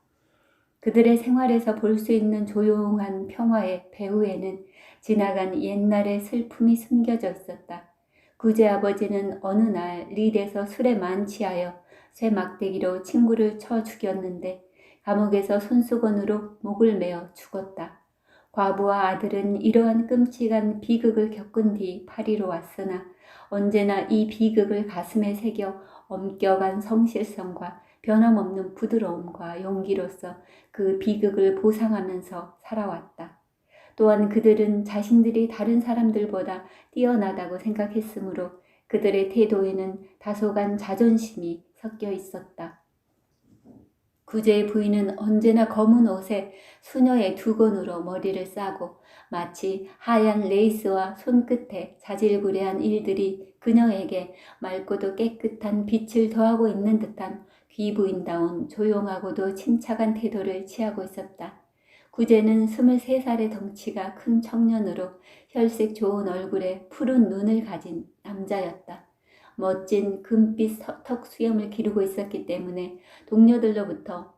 그들의 생활에서 볼 수 있는 조용한 평화의 배후에는 지나간 옛날의 슬픔이 숨겨져 있었다. 구제 아버지는 어느 날 릴에서 술에 만취하여 쇠 막대기로 친구를 쳐 죽였는데 감옥에서 손수건으로 목을 메어 죽었다. 과부와 아들은 이러한 끔찍한 비극을 겪은 뒤 파리로 왔으나 언제나 이 비극을 가슴에 새겨 엄격한 성실성과 변함없는 부드러움과 용기로서 그 비극을 보상하면서 살아왔다. 또한 그들은 자신들이 다른 사람들보다 뛰어나다고 생각했으므로 그들의 태도에는 다소간 자존심이 섞여 있었다. 구제의 부인은 언제나 검은 옷에 수녀의 두건으로 머리를 싸고 마치 하얀 레이스와 손끝에 자질구레한 일들이 그녀에게 맑고도 깨끗한 빛을 더하고 있는 듯한 귀부인다운 조용하고도 침착한 태도를 취하고 있었다. 구제는 23살의 덩치가 큰 청년으로 혈색 좋은 얼굴에 푸른 눈을 가진 남자였다. 멋진 금빛 턱 수염을 기르고 있었기 때문에 동료들로부터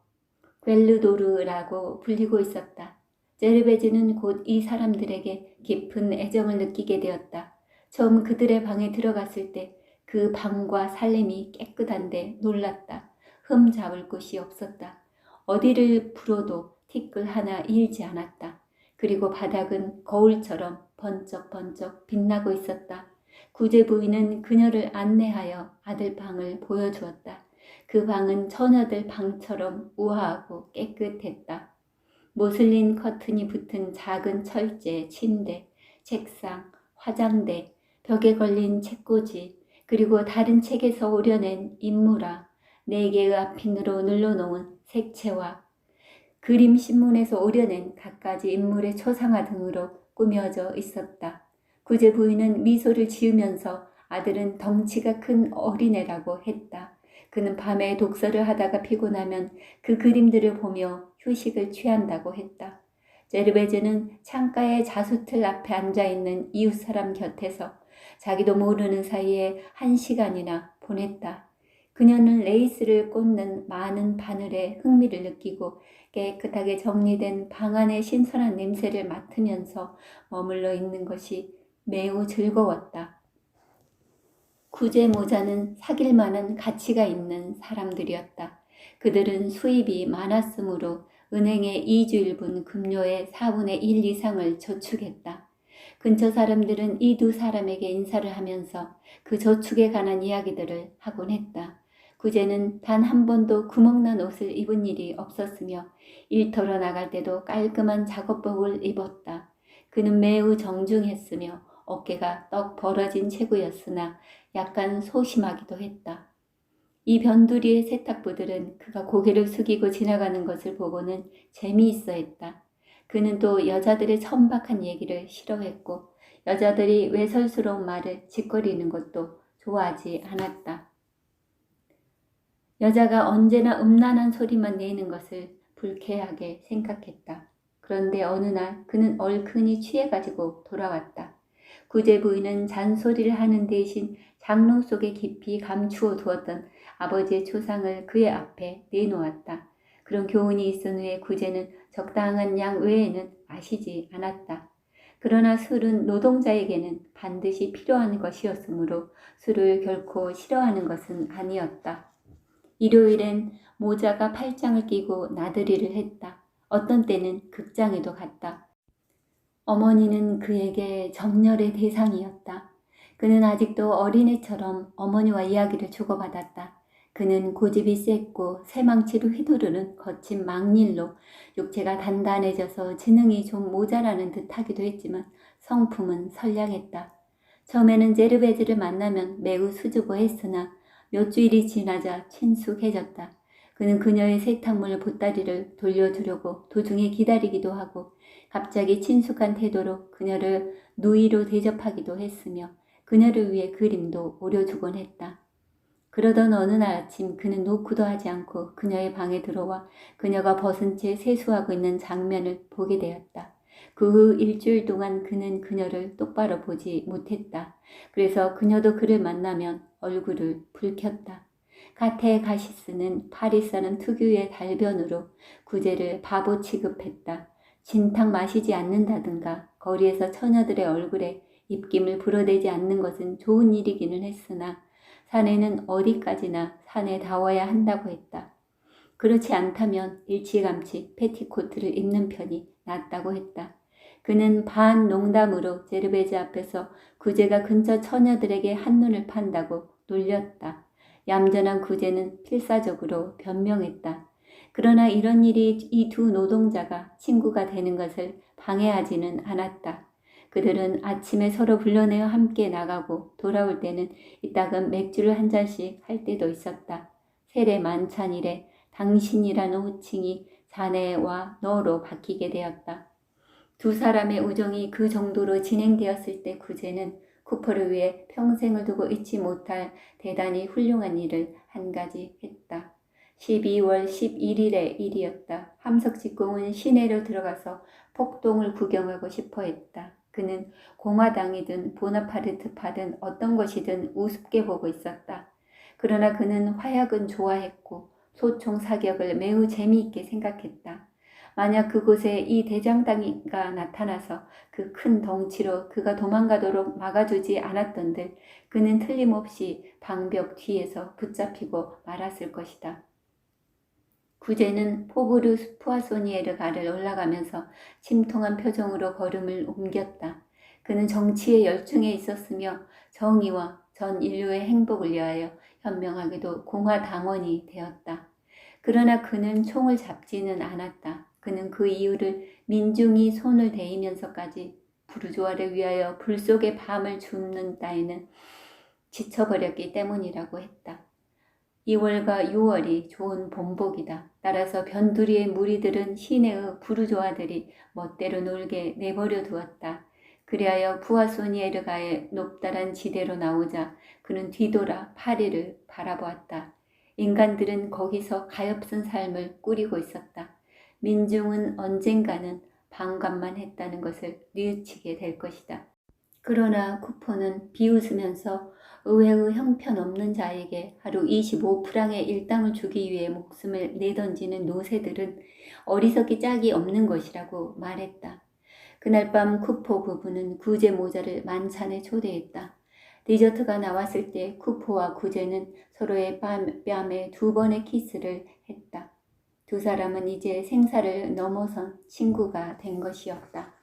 벨르도르라고 불리고 있었다. 제르베즈는 곧 이 사람들에게 깊은 애정을 느끼게 되었다. 처음 그들의 방에 들어갔을 때 그 방과 살림이 깨끗한데 놀랐다. 흠 잡을 곳이 없었다. 어디를 불어도 티끌 하나 일지 않았다. 그리고 바닥은 거울처럼 번쩍번쩍 빛나고 있었다. 구제 부인은 그녀를 안내하여 아들 방을 보여주었다. 그 방은 처녀들 방처럼 우아하고 깨끗했다. 모슬린 커튼이 붙은 작은 철제, 침대, 책상, 화장대, 벽에 걸린 책꽂이, 그리고 다른 책에서 오려낸 인물화, 4개의 앞핀으로 눌러놓은 색채와 그림 신문에서 오려낸 갖가지 인물의 초상화 등으로 꾸며져 있었다. 구제 부인은 미소를 지으면서 아들은 덩치가 큰 어린애라고 했다. 그는 밤에 독서를 하다가 피곤하면 그 그림들을 보며 휴식을 취한다고 했다. 제르베즈는 창가의 자수틀 앞에 앉아있는 이웃사람 곁에서 자기도 모르는 사이에 1시간이나 보냈다. 그녀는 레이스를 꽂는 많은 바늘에 흥미를 느끼고 깨끗하게 정리된 방 안의 신선한 냄새를 맡으면서 머물러 있는 것이 매우 즐거웠다. 구제 모자는 사귈 만한 가치가 있는 사람들이었다. 그들은 수입이 많았으므로 은행에 2주일분 급료의 4분의 1 이상을 저축했다. 근처 사람들은 이 두 사람에게 인사를 하면서 그 저축에 관한 이야기들을 하곤 했다. 구제는 단 한 번도 구멍난 옷을 입은 일이 없었으며 일터로 나갈 때도 깔끔한 작업복을 입었다. 그는 매우 정중했으며 어깨가 떡 벌어진 체구였으나 약간 소심하기도 했다. 이 변두리의 세탁부들은 그가 고개를 숙이고 지나가는 것을 보고는 재미있어 했다. 그는 또 여자들의 천박한 얘기를 싫어했고 여자들이 외설스러운 말을 짓거리는 것도 좋아하지 않았다. 여자가 언제나 음란한 소리만 내는 것을 불쾌하게 생각했다. 그런데 어느 날 그는 얼큰이 취해가지고 돌아왔다. 구제 부인은 잔소리를 하는 대신 장롱 속에 깊이 감추어 두었던 아버지의 초상을 그의 앞에 내놓았다. 그런 교훈이 있은 후에 구제는 적당한 양 외에는 마시지 않았다. 그러나 술은 노동자에게는 반드시 필요한 것이었으므로 술을 결코 싫어하는 것은 아니었다. 일요일엔 모자가 팔짱을 끼고 나들이를 했다. 어떤 때는 극장에도 갔다. 어머니는 그에게 정열의 대상이었다. 그는 아직도 어린애처럼 어머니와 이야기를 주고받았다. 그는 고집이 셌고 새망치로 휘두르는 거친 망릴로 육체가 단단해져서 지능이 좀 모자라는 듯 하기도 했지만 성품은 선량했다. 처음에는 제르베즈를 만나면 매우 수줍어했으나 몇 주일이 지나자 친숙해졌다. 그는 그녀의 세탁물 보따리를 돌려주려고 도중에 기다리기도 하고 갑자기 친숙한 태도로 그녀를 누이로 대접하기도 했으며 그녀를 위해 그림도 오려주곤 했다. 그러던 어느 날 아침 그는 노크도 하지 않고 그녀의 방에 들어와 그녀가 벗은 채 세수하고 있는 장면을 보게 되었다. 그 후 일주일 동안 그는 그녀를 똑바로 보지 못했다. 그래서 그녀도 그를 만나면 얼굴을 붉혔다. 카테가시스는 파리 사람 특유의 달변으로 구제를 바보 취급했다. 진탕 마시지 않는다든가 거리에서 처녀들의 얼굴에 입김을 불어대지 않는 것은 좋은 일이기는 했으나 사내는 어디까지나 사내다워야 한다고 했다. 그렇지 않다면 일찌감치 패티코트를 입는 편이 낫다고 했다. 그는 반 농담으로 제르베즈 앞에서 구제가 근처 처녀들에게 한눈을 판다고 놀렸다. 얌전한 구제는 필사적으로 변명했다. 그러나 이런 일이 이 두 노동자가 친구가 되는 것을 방해하지는 않았다. 그들은 아침에 서로 불러내어 함께 나가고 돌아올 때는 이따금 맥주를 한 잔씩 할 때도 있었다. 세례 만찬일에 당신이라는 호칭이 자네와 너로 바뀌게 되었다. 두 사람의 우정이 그 정도로 진행되었을 때 구제는 쿠퍼를 위해 평생을 두고 잊지 못할 대단히 훌륭한 일을 한 가지 했다. 12월 11일의 일이었다. 함석직공은 시내로 들어가서 폭동을 구경하고 싶어 했다. 그는 공화당이든 보나파르트파든 어떤 것이든 우습게 보고 있었다. 그러나 그는 화약은 좋아했고 소총 사격을 매우 재미있게 생각했다. 만약 그곳에 이 대장당이가 나타나서 그 큰 덩치로 그가 도망가도록 막아주지 않았던들 그는 틀림없이 방벽 뒤에서 붙잡히고 말았을 것이다. 구제는 포브르 푸아소니에르가를 올라가면서 침통한 표정으로 걸음을 옮겼다. 그는 정치에 열중해 있었으며 정의와 전 인류의 행복을 위하여 현명하게도 공화당원이 되었다. 그러나 그는 총을 잡지는 않았다. 그는 그 이유를 민중이 손을 대이면서까지 부르주아를 위하여 불 속의 밤을 줍는 따위는 지쳐버렸기 때문이라고 했다. 2월과 6월이 좋은 본복이다. 따라서 변두리의 무리들은 시내의 부르주아들이 멋대로 놀게 내버려 두었다. 그리하여 푸아소니에르가의 높다란 지대로 나오자 그는 뒤돌아 파리를 바라보았다. 인간들은 거기서 가엾은 삶을 꾸리고 있었다. 민중은 언젠가는 방관만 했다는 것을 뉘우치게 될 것이다. 그러나 쿠퍼는 비웃으면서 의회의 형편없는 자에게 하루 25프랑의 일당을 주기 위해 목숨을 내던지는 노새들은 어리석기 짝이 없는 것이라고 말했다. 그날 밤 쿠퍼 부부는 구제 모자를 만찬에 초대했다. 디저트가 나왔을 때 쿠퍼와 구제는 서로의 뺨에 2번의 키스를 했다. 두 사람은 이제 생사를 넘어선 친구가 된 것이었다.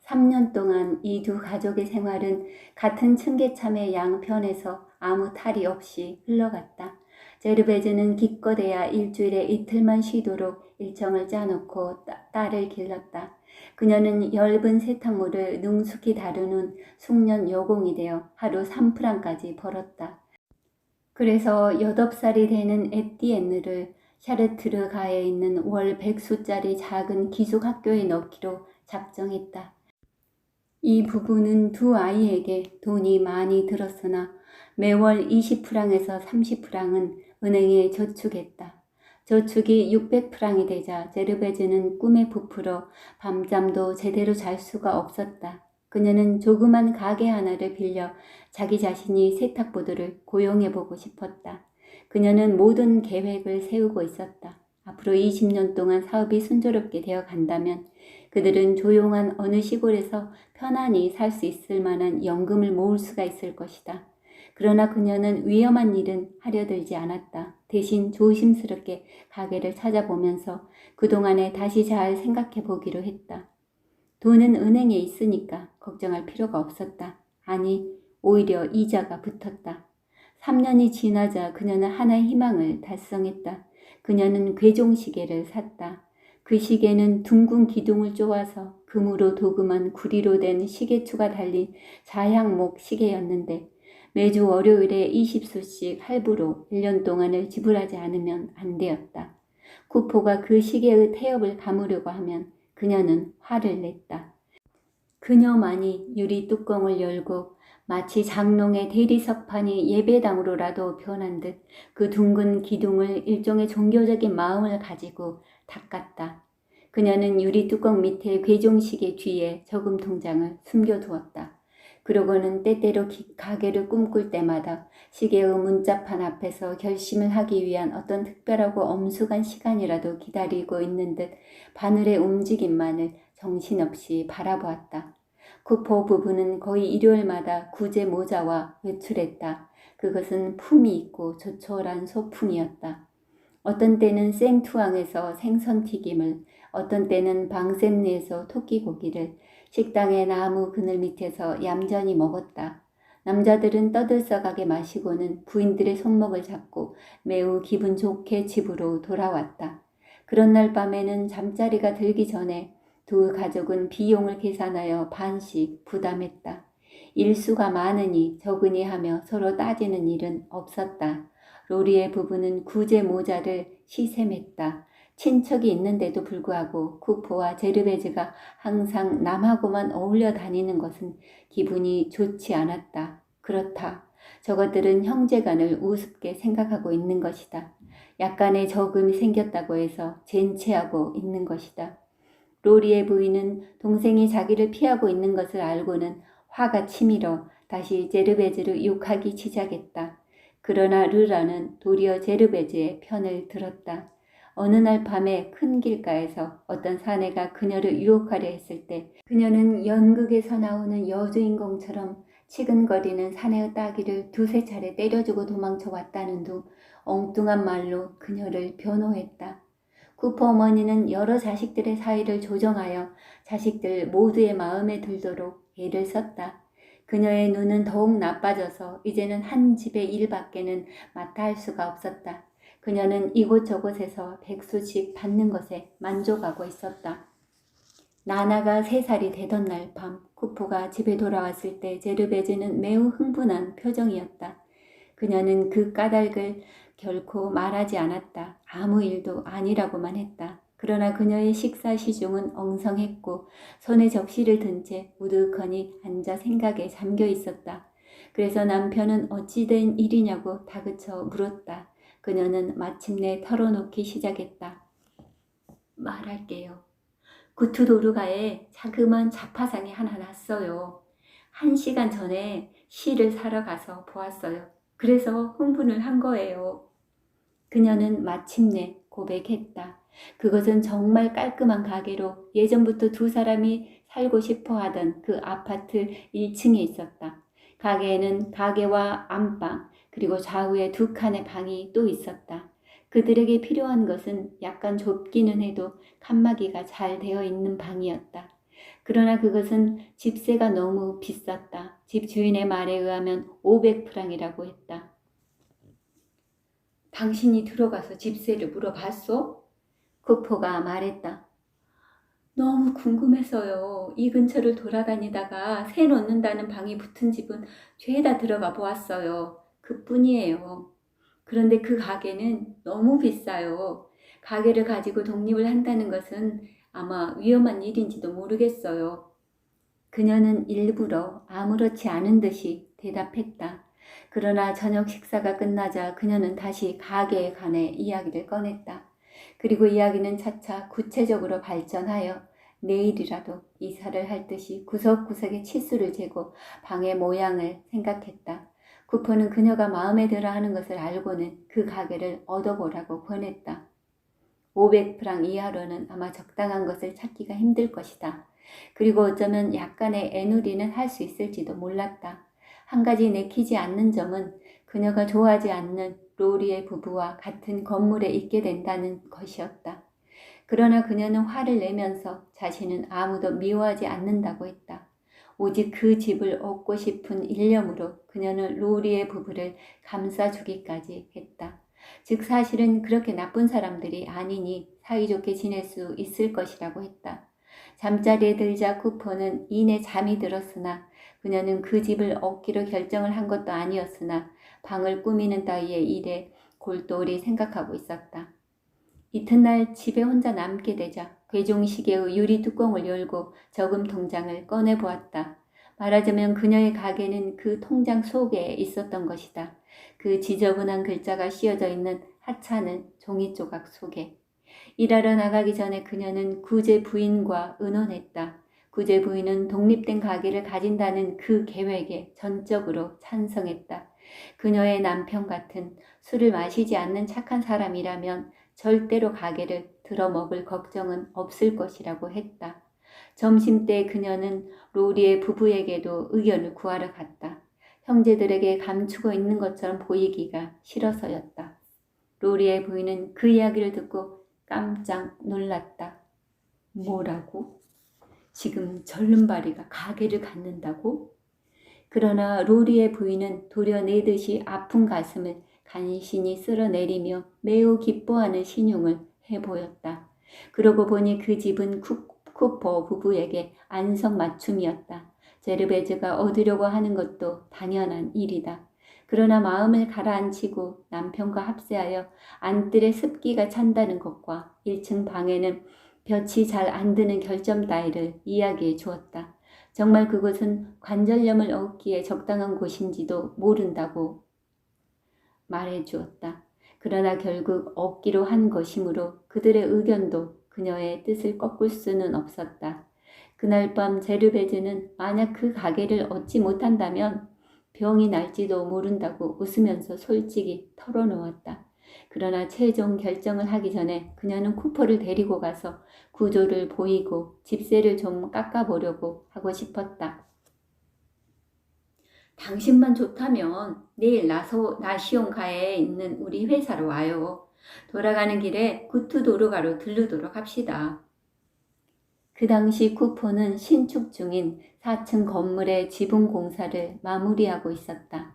3년 동안 이 두 가족의 생활은 같은 층계참의 양편에서 아무 탈이 없이 흘러갔다. 제르베즈는 기껏해야 일주일에 이틀만 쉬도록 일정을 짜놓고 딸을 길렀다. 그녀는 엷은 세탁물을 능숙히 다루는 숙련 여공이 되어 하루 3프랑까지 벌었다. 그래서 8살이 되는 에띠엔느를 샤르트르가에 있는 월 100수짜리 작은 기숙학교에 넣기로 작정했다. 이 부부는 두 아이에게 돈이 많이 들었으나 매월 20프랑에서 30프랑은 은행에 저축했다. 저축이 600프랑이 되자 제르베즈는 꿈에 부풀어 밤잠도 제대로 잘 수가 없었다. 그녀는 조그만 가게 하나를 빌려 자기 자신이 세탁부들을 고용해보고 싶었다. 그녀는 모든 계획을 세우고 있었다. 앞으로 20년 동안 사업이 순조롭게 되어 간다면 그들은 조용한 어느 시골에서 편안히 살 수 있을 만한 연금을 모을 수가 있을 것이다. 그러나 그녀는 위험한 일은 하려 들지 않았다. 대신 조심스럽게 가게를 찾아보면서 그동안에 다시 잘 생각해 보기로 했다. 돈은 은행에 있으니까 걱정할 필요가 없었다. 아니, 오히려 이자가 붙었다. 3년이 지나자 그녀는 하나의 희망을 달성했다. 그녀는 괴종시계를 샀다. 그 시계는 둥근 기둥을 쪼아서 금으로 도금한 구리로 된 시계추가 달린 자향목 시계였는데 매주 월요일에 20수씩 할부로 1년 동안을 지불하지 않으면 안 되었다. 쿠포가 그 시계의 태엽을 감으려고 하면 그녀는 화를 냈다. 그녀만이 유리 뚜껑을 열고 마치 장롱의 대리석판이 예배당으로라도 변한 듯 그 둥근 기둥을 일종의 종교적인 마음을 가지고 닦았다. 그녀는 유리 뚜껑 밑에 괴종시계 뒤에 저금 통장을 숨겨두었다. 그러고는 때때로 가게를 꿈꿀 때마다 시계의 문짝판 앞에서 결심을 하기 위한 어떤 특별하고 엄숙한 시간이라도 기다리고 있는 듯 바늘의 움직임만을 정신없이 바라보았다. 쿠퍼 부부는 거의 일요일마다 구제 모자와 외출했다. 그것은 품이 있고 조촐한 소풍이었다. 어떤 때는 생투항에서 생선튀김을, 어떤 때는 방샘리에서 토끼고기를, 식당의 나무 그늘 밑에서 얌전히 먹었다. 남자들은 떠들썩하게 마시고는 부인들의 손목을 잡고 매우 기분 좋게 집으로 돌아왔다. 그런 날 밤에는 잠자리가 들기 전에 두 가족은 비용을 계산하여 반씩 부담했다. 일수가 많으니 적으니 하며 서로 따지는 일은 없었다. 로리의 부부는 구제 모자를 시샘했다. 친척이 있는데도 불구하고 쿠퍼와 제르베즈가 항상 남하고만 어울려 다니는 것은 기분이 좋지 않았다. 그렇다. 저것들은 형제간을 우습게 생각하고 있는 것이다. 약간의 적음이 생겼다고 해서 젠체하고 있는 것이다. 로리의 부인은 동생이 자기를 피하고 있는 것을 알고는 화가 치밀어 다시 제르베즈를 욕하기 시작했다. 그러나 르라는 도리어 제르베즈의 편을 들었다. 어느 날 밤에 큰 길가에서 어떤 사내가 그녀를 유혹하려 했을 때 그녀는 연극에서 나오는 여주인공처럼 치근거리는 사내의 따귀를 두세 차례 때려주고 도망쳐 왔다는 둥 엉뚱한 말로 그녀를 변호했다. 쿠퍼 어머니는 여러 자식들의 사이를 조정하여 자식들 모두의 마음에 들도록 애를 썼다. 그녀의 눈은 더욱 나빠져서 이제는 한 집의 일밖에는 맡아 할 수가 없었다. 그녀는 이곳저곳에서 백수씩 받는 것에 만족하고 있었다. 나나가 3살이 되던 날 밤 쿠퍼가 집에 돌아왔을 때 제르베즈는 매우 흥분한 표정이었다. 그녀는 그 까닭을 결코 말하지 않았다. 아무 일도 아니라고만 했다. 그러나 그녀의 식사 시중은 엉성했고 손에 접시를 든 채 우두커니 앉아 생각에 잠겨 있었다. 그래서 남편은 어찌된 일이냐고 다그쳐 물었다. 그녀는 마침내 털어놓기 시작했다. 말할게요. 구투도르가에 자그만 자파상이 하나 났어요. 1시간 전에 실을 사러 가서 보았어요. 그래서 흥분을 한 거예요. 그녀는 마침내 고백했다. 그것은 정말 깔끔한 가게로 예전부터 두 사람이 살고 싶어 하던 그 아파트 1층에 있었다. 가게에는 가게와 안방 그리고 좌우에 2칸의 방이 또 있었다. 그들에게 필요한 것은 약간 좁기는 해도 칸막이가 잘 되어 있는 방이었다. 그러나 그것은 집세가 너무 비쌌다. 집 주인의 말에 의하면 500프랑이라고 했다. 당신이 들어가서 집세를 물어봤소? 쿠퍼가 말했다. 너무 궁금해서요. 이 근처를 돌아다니다가 새 놓는다는 방이 붙은 집은 죄다 들어가 보았어요. 그뿐이에요. 그런데 그 가게는 너무 비싸요. 가게를 가지고 독립을 한다는 것은 아마 위험한 일인지도 모르겠어요. 그녀는 일부러 아무렇지 않은 듯이 대답했다. 그러나 저녁 식사가 끝나자 그녀는 다시 가게에 관해 이야기를 꺼냈다. 그리고 이야기는 차차 구체적으로 발전하여 내일이라도 이사를 할 듯이 구석구석에 치수를 재고 방의 모양을 생각했다. 쿠퍼는 그녀가 마음에 들어 하는 것을 알고는 그 가게를 얻어보라고 권했다. 500프랑 이하로는 아마 적당한 것을 찾기가 힘들 것이다. 그리고 어쩌면 약간의 애누리는 할 수 있을지도 몰랐다. 한 가지 내키지 않는 점은 그녀가 좋아하지 않는 로리의 부부와 같은 건물에 있게 된다는 것이었다. 그러나 그녀는 화를 내면서 자신은 아무도 미워하지 않는다고 했다. 오직 그 집을 얻고 싶은 일념으로 그녀는 로리의 부부를 감싸주기까지 했다. 즉 사실은 그렇게 나쁜 사람들이 아니니 사이좋게 지낼 수 있을 것이라고 했다. 잠자리에 들자 쿠퍼는 이내 잠이 들었으나 그녀는 그 집을 얻기로 결정을 한 것도 아니었으나 방을 꾸미는 따위의 일에 골똘히 생각하고 있었다. 이튿날 집에 혼자 남게 되자 괴종시계의 유리 뚜껑을 열고 저금 통장을 꺼내보았다. 말하자면 그녀의 가게는 그 통장 속에 있었던 것이다. 그 지저분한 글자가 씌어져 있는 하찮은 종이 조각 속에. 일하러 나가기 전에 그녀는 구제 부인과 의논했다. 구제 부인은 독립된 가게를 가진다는 그 계획에 전적으로 찬성했다. 그녀의 남편 같은 술을 마시지 않는 착한 사람이라면 절대로 가게를 들어먹을 걱정은 없을 것이라고 했다. 점심때 그녀는 로리의 부부에게도 의견을 구하러 갔다. 형제들에게 감추고 있는 것처럼 보이기가 싫어서였다. 로리의 부인은 그 이야기를 듣고 깜짝 놀랐다. 뭐라고? 지금 절름발이가 가게를 갖는다고? 그러나 로리의 부인은 도려내듯이 아픈 가슴을 간신히 쓸어내리며 매우 기뻐하는 신용을 해보였다. 그러고 보니 그 집은 쿠퍼 부부에게 안성맞춤이었다. 제르베즈가 얻으려고 하는 것도 당연한 일이다. 그러나 마음을 가라앉히고 남편과 합세하여 안뜰에 습기가 찬다는 것과 1층 방에는 볕이 잘 안 드는 결점 따위를 이야기해 주었다. 정말 그곳은 관절염을 얻기에 적당한 곳인지도 모른다고 말해 주었다. 그러나 결국 얻기로 한 것이므로 그들의 의견도 그녀의 뜻을 꺾을 수는 없었다. 그날 밤 제르베즈는 만약 그 가게를 얻지 못한다면 병이 날지도 모른다고 웃으면서 솔직히 털어놓았다. 그러나 최종 결정을 하기 전에 그녀는 쿠퍼를 데리고 가서 구조를 보이고 집세를 좀 깎아보려고 하고 싶었다. 당신만 좋다면 내일 나시온가에 있는 우리 회사로 와요. 돌아가는 길에 구트도르가로 들르도록 합시다. 그 당시 쿠퍼는 신축 중인 4층 건물의 지붕 공사를 마무리하고 있었다.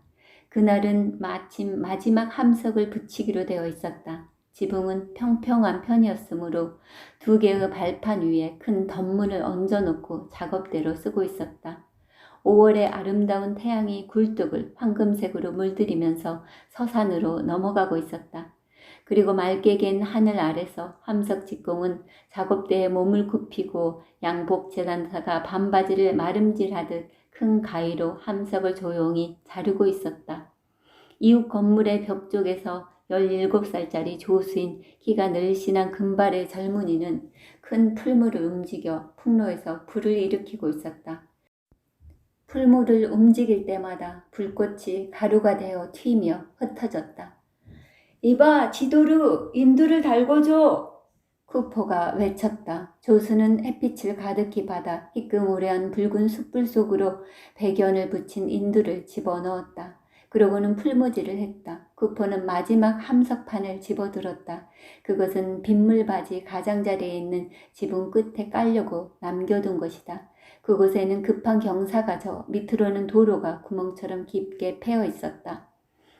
그날은 마침 마지막 함석을 붙이기로 되어 있었다. 지붕은 평평한 편이었으므로 2개의 발판 위에 큰 덧문을 얹어놓고 작업대로 쓰고 있었다. 5월의 아름다운 태양이 굴뚝을 황금색으로 물들이면서 서산으로 넘어가고 있었다. 그리고 맑게 갠 하늘 아래서 함석 직공은 작업대에 몸을 굽히고 양복 재단사가 반바지를 마름질하듯 큰 가위로 함석을 조용히 자르고 있었다. 이웃 건물의 벽 쪽에서 17살짜리 조수인 키가 늘씬한 금발의 젊은이는 큰 풀물을 움직여 풍로에서 불을 일으키고 있었다. 풀물을 움직일 때마다 불꽃이 가루가 되어 튀며 흩어졌다. 이봐, 지도르, 인두를 달궈줘! 쿠퍼가 외쳤다. 조수는 햇빛을 가득히 받아 희끄무레한 붉은 숯불 속으로 배견을 붙인 인두를 집어넣었다. 그러고는 풀무지를 했다. 쿠퍼는 마지막 함석판을 집어들었다. 그것은 빗물바지 가장자리에 있는 지붕 끝에 깔려고 남겨둔 것이다. 그곳에는 급한 경사가 져 밑으로는 도로가 구멍처럼 깊게 패어 있었다.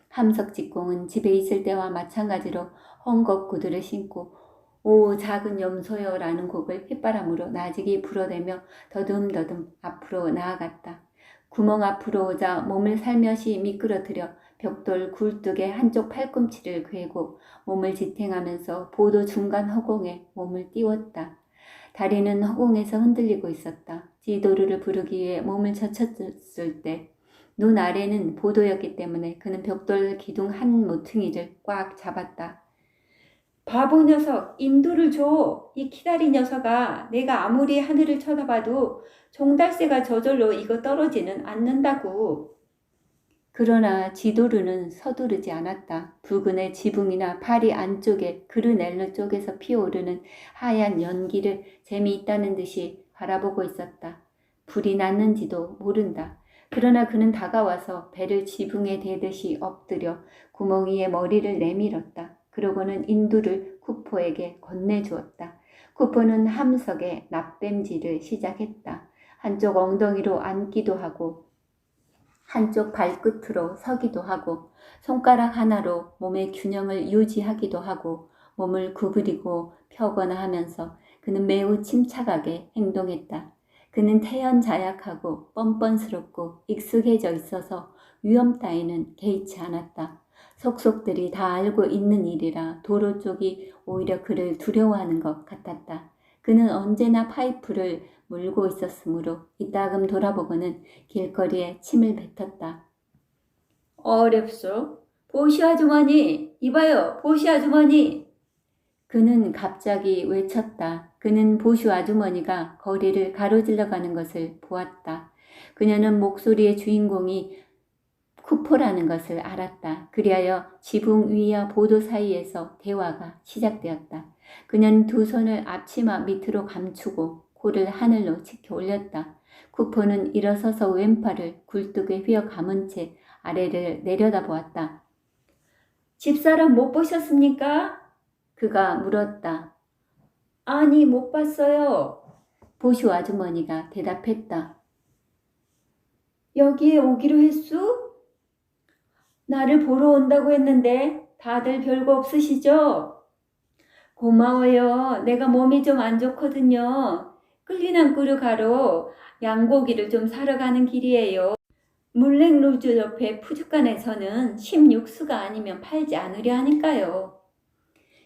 함석 직공은 집에 있을 때와 마찬가지로 헝겊 구두를 신고 오 작은 염소여 라는 곡을 휘바람으로 나직이 불어대며 더듬더듬 앞으로 나아갔다. 구멍 앞으로 오자 몸을 살며시 미끄러뜨려 벽돌 굴뚝의 한쪽 팔꿈치를 괴고 몸을 지탱하면서 보도 중간 허공에 몸을 띄웠다. 다리는 허공에서 흔들리고 있었다. 지도르를 부르기 위해 몸을 젖혔을 때 눈 아래는 보도였기 때문에 그는 벽돌 기둥 한 모퉁이를 꽉 잡았다. 바보 녀석, 인도를 줘. 이 키다리 녀석아, 내가 아무리 하늘을 쳐다봐도 종달새가 저절로 이거 떨어지는 않는다고. 그러나 지도르는 서두르지 않았다. 부근의 지붕이나 파리 안쪽에 그르넬르 쪽에서 피어오르는 하얀 연기를 재미있다는 듯이 바라보고 있었다. 불이 났는지도 모른다. 그러나 그는 다가와서 배를 지붕에 대듯이 엎드려 구멍 위에 머리를 내밀었다. 그러고는 인두를 쿠퍼에게 건네주었다. 쿠퍼는 함석에 납땜질을 시작했다. 한쪽 엉덩이로 앉기도 하고 한쪽 발끝으로 서기도 하고 손가락 하나로 몸의 균형을 유지하기도 하고 몸을 구부리고 펴거나 하면서 그는 매우 침착하게 행동했다. 그는 태연자약하고 뻔뻔스럽고 익숙해져 있어서 위험 따위는 개의치 않았다. 속속들이 다 알고 있는 일이라 도로 쪽이 오히려 그를 두려워하는 것 같았다. 그는 언제나 파이프를 물고 있었으므로 이따금 돌아보고는 길거리에 침을 뱉었다. 어렵소? 보시 아주머니, 이봐요, 보시 아주머니. 그는 갑자기 외쳤다. 그는 보슈 아주머니가 거리를 가로질러 가는 것을 보았다. 그녀는 목소리의 주인공이 쿠포라는 것을 알았다. 그리하여 지붕 위와 보도 사이에서 대화가 시작되었다. 그녀는 두 손을 앞치마 밑으로 감추고 코를 하늘로 치켜 올렸다. 쿠포는 일어서서 왼팔을 굴뚝에 휘어 감은 채 아래를 내려다보았다. 집사람 못 보셨습니까? 그가 물었다. 아니, 못 봤어요. 보슈 아주머니가 대답했다. 여기에 오기로 했수? 나를 보러 온다고 했는데 다들 별거 없으시죠? 고마워요. 내가 몸이 좀 안 좋거든요. 끌리난 꾸르 가로 양고기를 좀 사러 가는 길이에요. 물냉루즈 옆에 푸주간에서는 16수가 아니면 팔지 않으려 하니까요.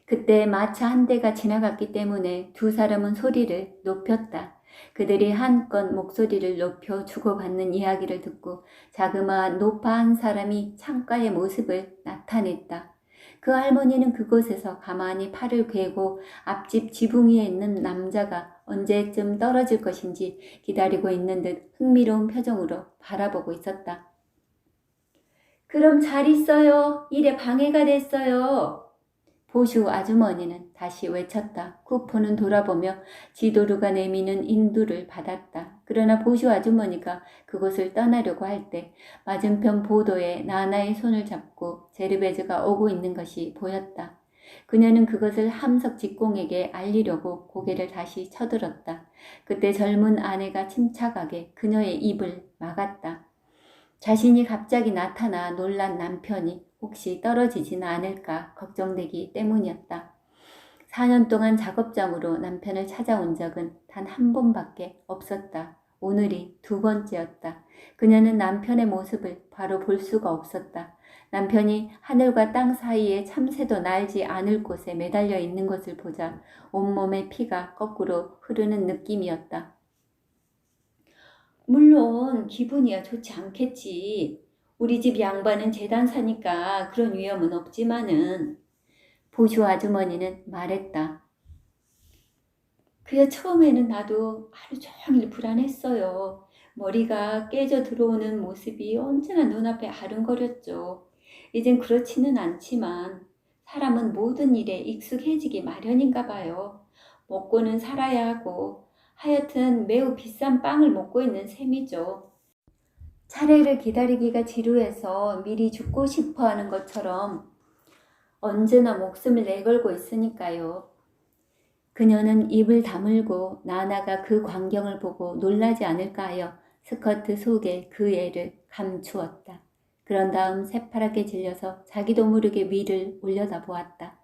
그때 마차 한 대가 지나갔기 때문에 두 사람은 소리를 높였다. 그들이 한껏 목소리를 높여 주고받는 이야기를 듣고 자그마한 노파 한 사람이 창가의 모습을 나타냈다. 그 할머니는 그곳에서 가만히 팔을 괴고 앞집 지붕 위에 있는 남자가 언제쯤 떨어질 것인지 기다리고 있는 듯 흥미로운 표정으로 바라보고 있었다. 그럼 잘 있어요. 일에 방해가 됐어요. 보슈 아주머니는 다시 외쳤다. 쿠포는 돌아보며 지도루가 내미는 인도를 받았다. 그러나 보슈 아주머니가 그곳을 떠나려고 할 때 맞은편 보도에 나나의 손을 잡고 제르베즈가 오고 있는 것이 보였다. 그녀는 그것을 함석 직공에게 알리려고 고개를 다시 쳐들었다. 그때 젊은 아내가 침착하게 그녀의 입을 막았다. 자신이 갑자기 나타나 놀란 남편이 혹시 떨어지지는 않을까 걱정되기 때문이었다. 4년 동안 작업장으로 남편을 찾아온 적은 단 한 번밖에 없었다. 오늘이 두 번째였다. 그녀는 남편의 모습을 바로 볼 수가 없었다. 남편이 하늘과 땅 사이에 참새도 날지 않을 곳에 매달려 있는 것을 보자 온몸에 피가 거꾸로 흐르는 느낌이었다. 물론 기분이야 좋지 않겠지. 우리 집 양반은 재단사니까 그런 위험은 없지만은 보슈 아주머니는 말했다. 그야 처음에는 나도 하루 종일 불안했어요. 머리가 깨져 들어오는 모습이 언제나 눈앞에 아른거렸죠. 이젠 그렇지는 않지만 사람은 모든 일에 익숙해지기 마련인가 봐요. 먹고는 살아야 하고 하여튼 매우 비싼 빵을 먹고 있는 셈이죠. 차례를 기다리기가 지루해서 미리 죽고 싶어 하는 것처럼 언제나 목숨을 내걸고 있으니까요. 그녀는 입을 다물고 나나가 그 광경을 보고 놀라지 않을까 하여 스커트 속에 그 애를 감추었다. 그런 다음 새파랗게 질려서 자기도 모르게 위를 올려다 보았다.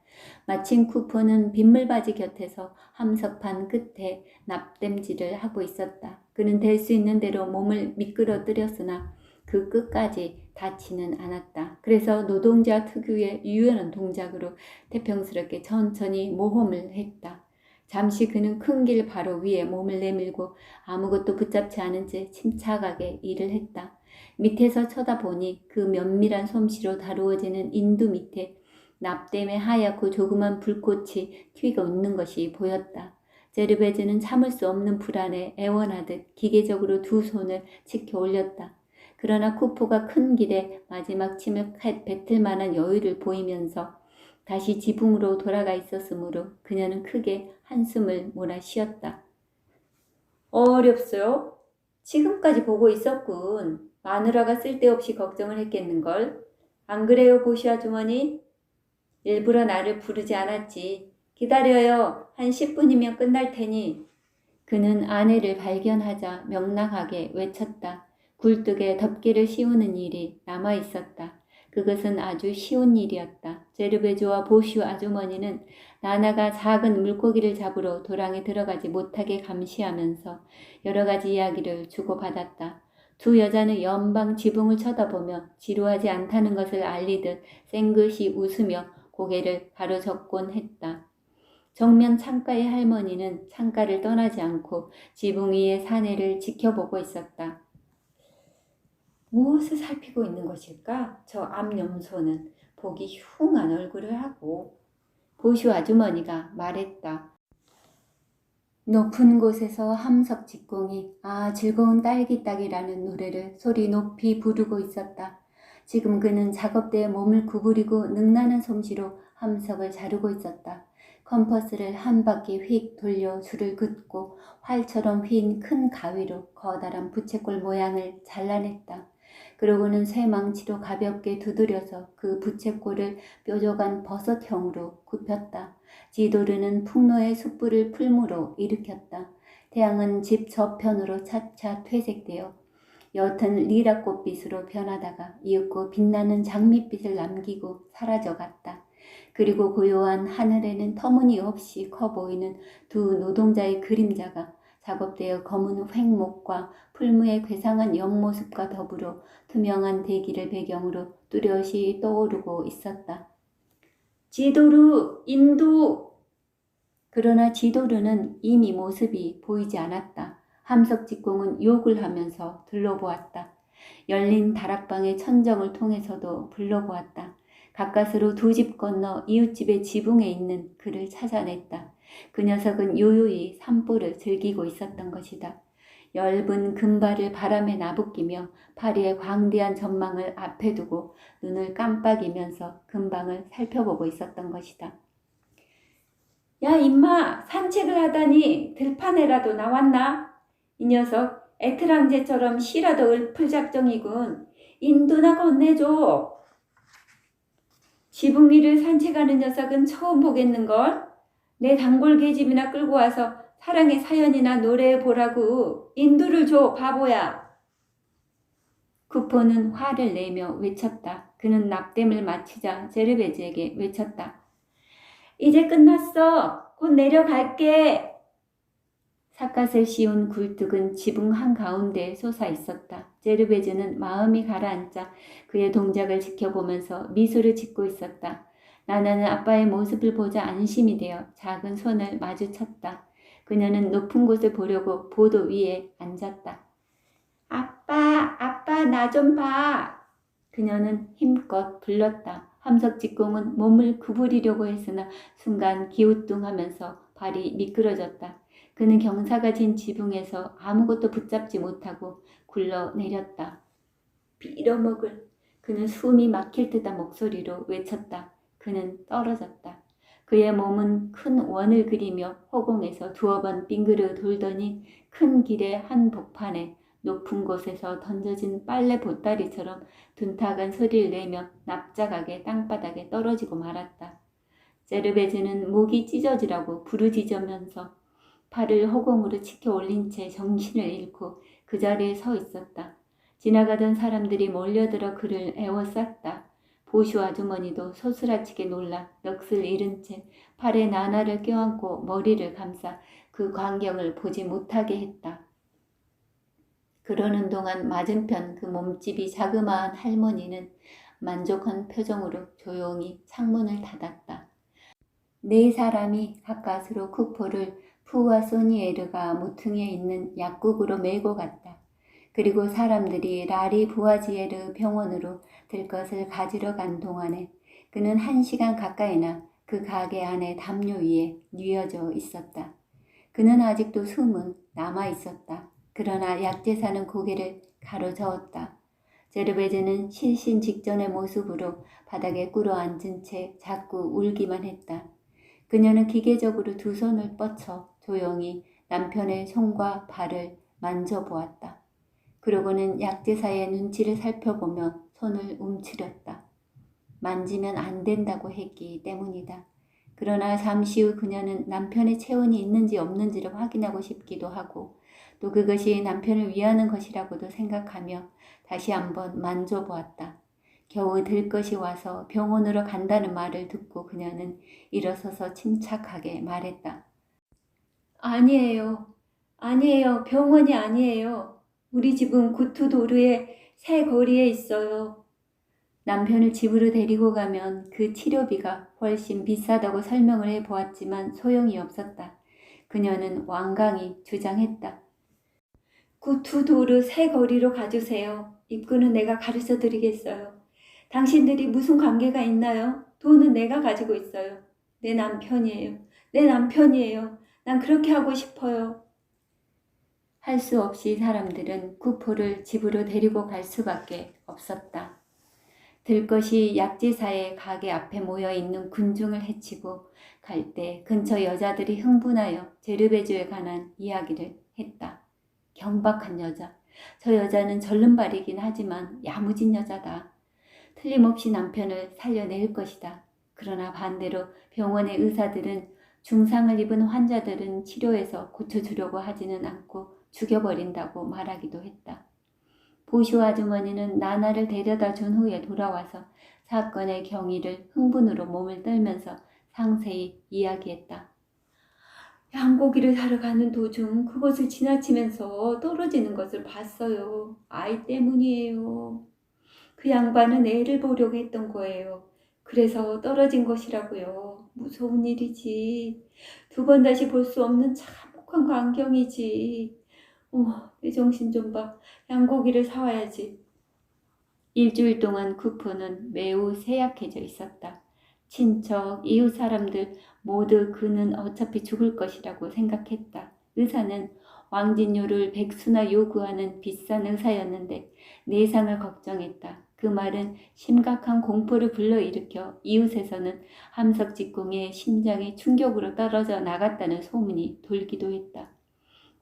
마침 쿠퍼는 빗물바지 곁에서 함석판 끝에 납땜질을 하고 있었다. 그는 될 수 있는 대로 몸을 미끄러뜨렸으나 그 끝까지 닿지는 않았다. 그래서 노동자 특유의 유연한 동작으로 태평스럽게 천천히 모험을 했다. 잠시 그는 큰 길 바로 위에 몸을 내밀고 아무것도 붙잡지 않은 채 침착하게 일을 했다. 밑에서 쳐다보니 그 면밀한 솜씨로 다루어지는 인두 밑에 납땜에 하얗고 조그만 불꽃이 튀고 있는 것이 보였다. 제르베즈는 참을 수 없는 불안에 애원하듯 기계적으로 두 손을 치켜 올렸다. 그러나 쿠포가 큰 길에 마지막 침을 뱉을 만한 여유를 보이면서 다시 지붕으로 돌아가 있었으므로 그녀는 크게 한숨을 몰아 쉬었다. 어렵소요? 지금까지 보고 있었군. 마누라가 쓸데없이 걱정을 했겠는걸. 안 그래요, 보시 아주머니? 일부러 나를 부르지 않았지. 기다려요. 한 10분이면 끝날 테니. 그는 아내를 발견하자 명랑하게 외쳤다. 굴뚝에 덮개를 씌우는 일이 남아 있었다. 그것은 아주 쉬운 일이었다. 제르베즈와 보슈 아주머니는 나나가 작은 물고기를 잡으러 도랑에 들어가지 못하게 감시하면서 여러 가지 이야기를 주고받았다. 두 여자는 연방 지붕을 쳐다보며 지루하지 않다는 것을 알리듯 쌩긋이 웃으며 고개를 가로젓곤 했다. 정면 창가의 할머니는 창가를 떠나지 않고 지붕 위의 사내를 지켜보고 있었다. 무엇을 살피고 있는 것일까? 저 암염소는 보기 흉한 얼굴을 하고 보슈 아주머니가 말했다. 높은 곳에서 함석 직공이 즐거운 딸기 따기라는 노래를 소리 높이 부르고 있었다. 지금 그는 작업대에 몸을 구부리고 능나는 솜씨로 함석을 자르고 있었다. 컴퍼스를 한 바퀴 휙 돌려 줄을 긋고 활처럼 휜 큰 가위로 커다란 부채꼴 모양을 잘라냈다. 그러고는 쇠망치로 가볍게 두드려서 그 부채꼴을 뾰족한 버섯형으로 굽혔다. 지도르는 풍로의 숯불을 풀무로 일으켰다. 태양은 집 저편으로 차차 퇴색되어 옅은 리라꽃빛으로 변하다가 이윽고 빛나는 장밋빛을 남기고 사라져갔다. 그리고 고요한 하늘에는 터무니없이 커 보이는 두 노동자의 그림자가 작업대의 검은 횡목과 풀무의 괴상한 옆모습과 더불어 투명한 대기를 배경으로 뚜렷이 떠오르고 있었다. 지도르, 인도! 그러나 지도르는 이미 모습이 보이지 않았다. 함석직공은 욕을 하면서 둘러보았다. 열린 다락방의 천정을 통해서도 불러보았다. 가까스로 두 집 건너 이웃집의 지붕에 있는 그를 찾아냈다. 그 녀석은 요요히 산보를 즐기고 있었던 것이다. 엷은 금발을 바람에 나부끼며 파리의 광대한 전망을 앞에 두고 눈을 깜빡이면서 금방을 살펴보고 있었던 것이다. 야 임마, 산책을 하다니 들판에라도 나왔나? 이 녀석 에트랑제처럼 시라도 읊을 작정이군. 인도나 건네줘. 지붕 위를 산책하는 녀석은 처음 보겠는걸? 내 단골 계집이나 끌고 와서 사랑의 사연이나 노래해 보라고. 인도를 줘, 바보야. 쿠포는 화를 내며 외쳤다. 그는 납땜을 마치자 제르베즈에게 외쳤다. 이제 끝났어. 곧 내려갈게. 삿갓을 씌운 굴뚝은 지붕 한가운데에 솟아 있었다. 제르베즈는 마음이 가라앉자 그의 동작을 지켜보면서 미소를 짓고 있었다. 나나는 아빠의 모습을 보자 안심이 되어 작은 손을 마주쳤다. 그녀는 높은 곳을 보려고 보도 위에 앉았다. 아빠, 나 좀 봐. 그녀는 힘껏 불렀다. 함석직공은 몸을 구부리려고 했으나 순간 기우뚱하면서 발이 미끄러졌다. 그는 경사가 진 지붕에서 아무것도 붙잡지 못하고 굴러내렸다. 빌어먹을. 그는 숨이 막힐 듯한 목소리로 외쳤다. 그는 떨어졌다. 그의 몸은 큰 원을 그리며 허공에서 두어 번 빙그르 돌더니 큰 길의 한 복판에 높은 곳에서 던져진 빨래 보따리처럼 둔탁한 소리를 내며 납작하게 땅바닥에 떨어지고 말았다. 제르베즈는 목이 찢어지라고 부르짖으면서 팔을 허공으로 치켜 올린 채 정신을 잃고 그 자리에 서 있었다. 지나가던 사람들이 몰려들어 그를 애워쌌다. 보슈 아주머니도 소스라치게 놀라 넋을 잃은 채 팔에 나나를 껴안고 머리를 감싸 그 광경을 보지 못하게 했다. 그러는 동안 맞은편 그 몸집이 자그마한 할머니는 만족한 표정으로 조용히 창문을 닫았다. 네 사람이 가까스로 쿠포를 푸와 소니에르가 모퉁이에 있는 약국으로 메고 갔다. 그리고 사람들이 라리 부아지에르 병원으로 들 것을 가지러 간 동안에 그는 1시간 가까이나 그 가게 안에 담요 위에 뉘어져 있었다. 그는 아직도 숨은 남아 있었다. 그러나 약제사는 고개를 가로저었다. 제르베즈는 실신 직전의 모습으로 바닥에 꿇어앉은 채 자꾸 울기만 했다. 그녀는 기계적으로 두 손을 뻗쳐 조용히 남편의 손과 발을 만져보았다. 그러고는 약제사의 눈치를 살펴보며 손을 움츠렸다. 만지면 안 된다고 했기 때문이다. 그러나 잠시 후 그녀는 남편의 체온이 있는지 없는지를 확인하고 싶기도 하고 또 그것이 남편을 위하는 것이라고도 생각하며 다시 한번 만져보았다. 겨우 들 것이 와서 병원으로 간다는 말을 듣고 그녀는 일어서서 침착하게 말했다. 아니에요. 병원이 아니에요. 우리 집은 구투도르의 새 거리에 있어요. 남편을 집으로 데리고 가면 그 치료비가 훨씬 비싸다고 설명을 해보았지만 소용이 없었다. 그녀는 완강히 주장했다. 구투도르 새 거리로 가주세요. 입구는 내가 가르쳐 드리겠어요. 당신들이 무슨 관계가 있나요? 돈은 내가 가지고 있어요. 내 남편이에요. 내 남편이에요. 난 그렇게 하고 싶어요. 할 수 없이 사람들은 구포를 집으로 데리고 갈 수밖에 없었다. 들것이 약지사의 가게 앞에 모여있는 군중을 해치고 갈 때 근처 여자들이 흥분하여 제르베주에 관한 이야기를 했다. 경박한 여자. 저 여자는 절름발이긴 하지만 야무진 여자다. 틀림없이 남편을 살려낼 것이다. 그러나 반대로 병원의 의사들은 중상을 입은 환자들은 치료해서 고쳐주려고 하지는 않고 죽여버린다고 말하기도 했다. 보쇼 아주머니는 나나를 데려다 준 후에 돌아와서 사건의 경위를 흥분으로 몸을 떨면서 상세히 이야기했다. 양고기를 사러 가는 도중 그곳을 지나치면서 떨어지는 것을 봤어요. 아이 때문이에요. 그 양반은 애를 보려고 했던 거예요. 그래서 떨어진 것이라고요. 무서운 일이지. 두 번 다시 볼 수 없는 참혹한 광경이지. 어머, 내 정신 좀 봐. 양고기를 사와야지. 일주일 동안 쿠퍼는 매우 쇠약해져 있었다. 친척, 이웃 사람들 모두 그는 어차피 죽을 것이라고 생각했다. 의사는 왕진료를 백수나 요구하는 비싼 의사였는데 내상을 걱정했다. 그 말은 심각한 공포를 불러일으켜 이웃에서는 함석직공의 심장이 충격으로 떨어져 나갔다는 소문이 돌기도 했다.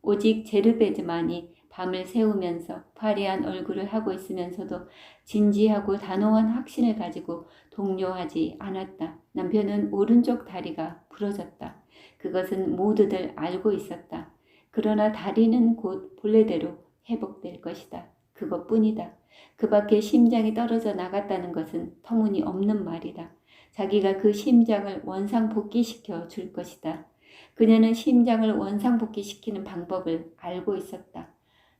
오직 제르베즈만이 밤을 새우면서 화려한 얼굴을 하고 있으면서도 진지하고 단호한 확신을 가지고 동요하지 않았다. 남편은 오른쪽 다리가 부러졌다. 그것은 모두들 알고 있었다. 그러나 다리는 곧 본래대로 회복될 것이다. 그것뿐이다. 그 밖에 심장이 떨어져 나갔다는 것은 터무니없는 말이다. 자기가 그 심장을 원상복귀시켜 줄 것이다. 그녀는 심장을 원상복귀시키는 방법을 알고 있었다.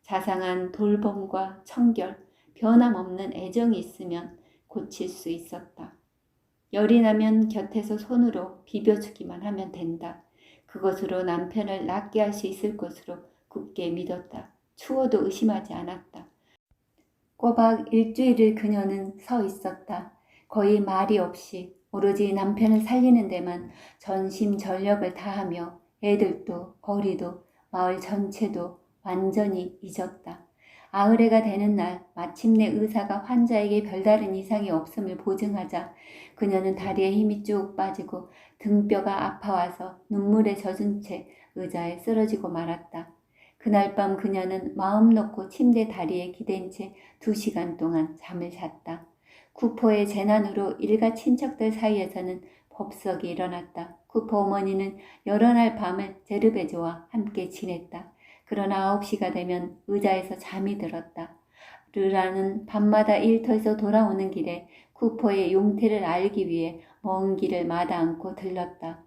자상한 돌봄과 청결, 변함없는 애정이 있으면 고칠 수 있었다. 열이 나면 곁에서 손으로 비벼주기만 하면 된다. 그것으로 남편을 낫게 할 수 있을 것으로 굳게 믿었다. 추워도 의심하지 않았다. 꼬박 일주일을 그녀는 서 있었다. 거의 말이 없이 오로지 남편을 살리는 데만 전심전력을 다하며 애들도 어리도 마을 전체도 완전히 잊었다. 아흐레가 되는 날 마침내 의사가 환자에게 별다른 이상이 없음을 보증하자 그녀는 다리에 힘이 쭉 빠지고 등뼈가 아파와서 눈물에 젖은 채 의자에 쓰러지고 말았다. 그날 밤 그녀는 마음 놓고 침대 다리에 기댄 채 2시간 동안 잠을 잤다. 쿠퍼의 재난으로 일가 친척들 사이에서는 법석이 일어났다. 쿠퍼 어머니는 여러 날 밤을 제르베즈와 함께 지냈다. 그러나 9시가 되면 의자에서 잠이 들었다. 르라는 밤마다 일터에서 돌아오는 길에 쿠퍼의 용태를 알기 위해 먼 길을 마다 않고 들렀다.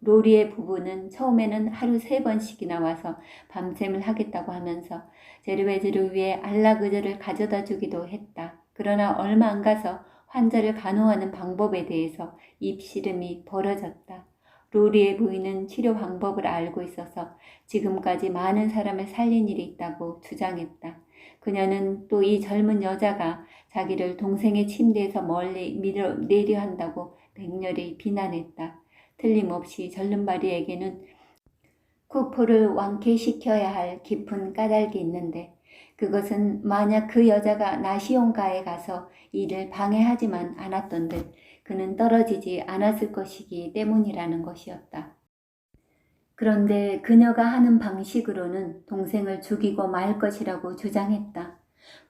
로리의 부부는 처음에는 하루 3번씩이나 와서 밤샘을 하겠다고 하면서 제르베즈를 위해 안락의자를 가져다 주기도 했다. 그러나 얼마 안 가서 환자를 간호하는 방법에 대해서 입씨름이 벌어졌다. 로리의 부인은 치료 방법을 알고 있어서 지금까지 많은 사람을 살린 일이 있다고 주장했다. 그녀는 또 이 젊은 여자가 자기를 동생의 침대에서 멀리 밀어내려 한다고 맹렬히 비난했다. 틀림없이 절름발이에게는 쿠포를 완쾌시켜야 할 깊은 까닭이 있는데 그것은 만약 그 여자가 나시온가에 가서 이를 방해하지만 않았던들 그는 떨어지지 않았을 것이기 때문이라는 것이었다. 그런데 그녀가 하는 방식으로는 동생을 죽이고 말 것이라고 주장했다.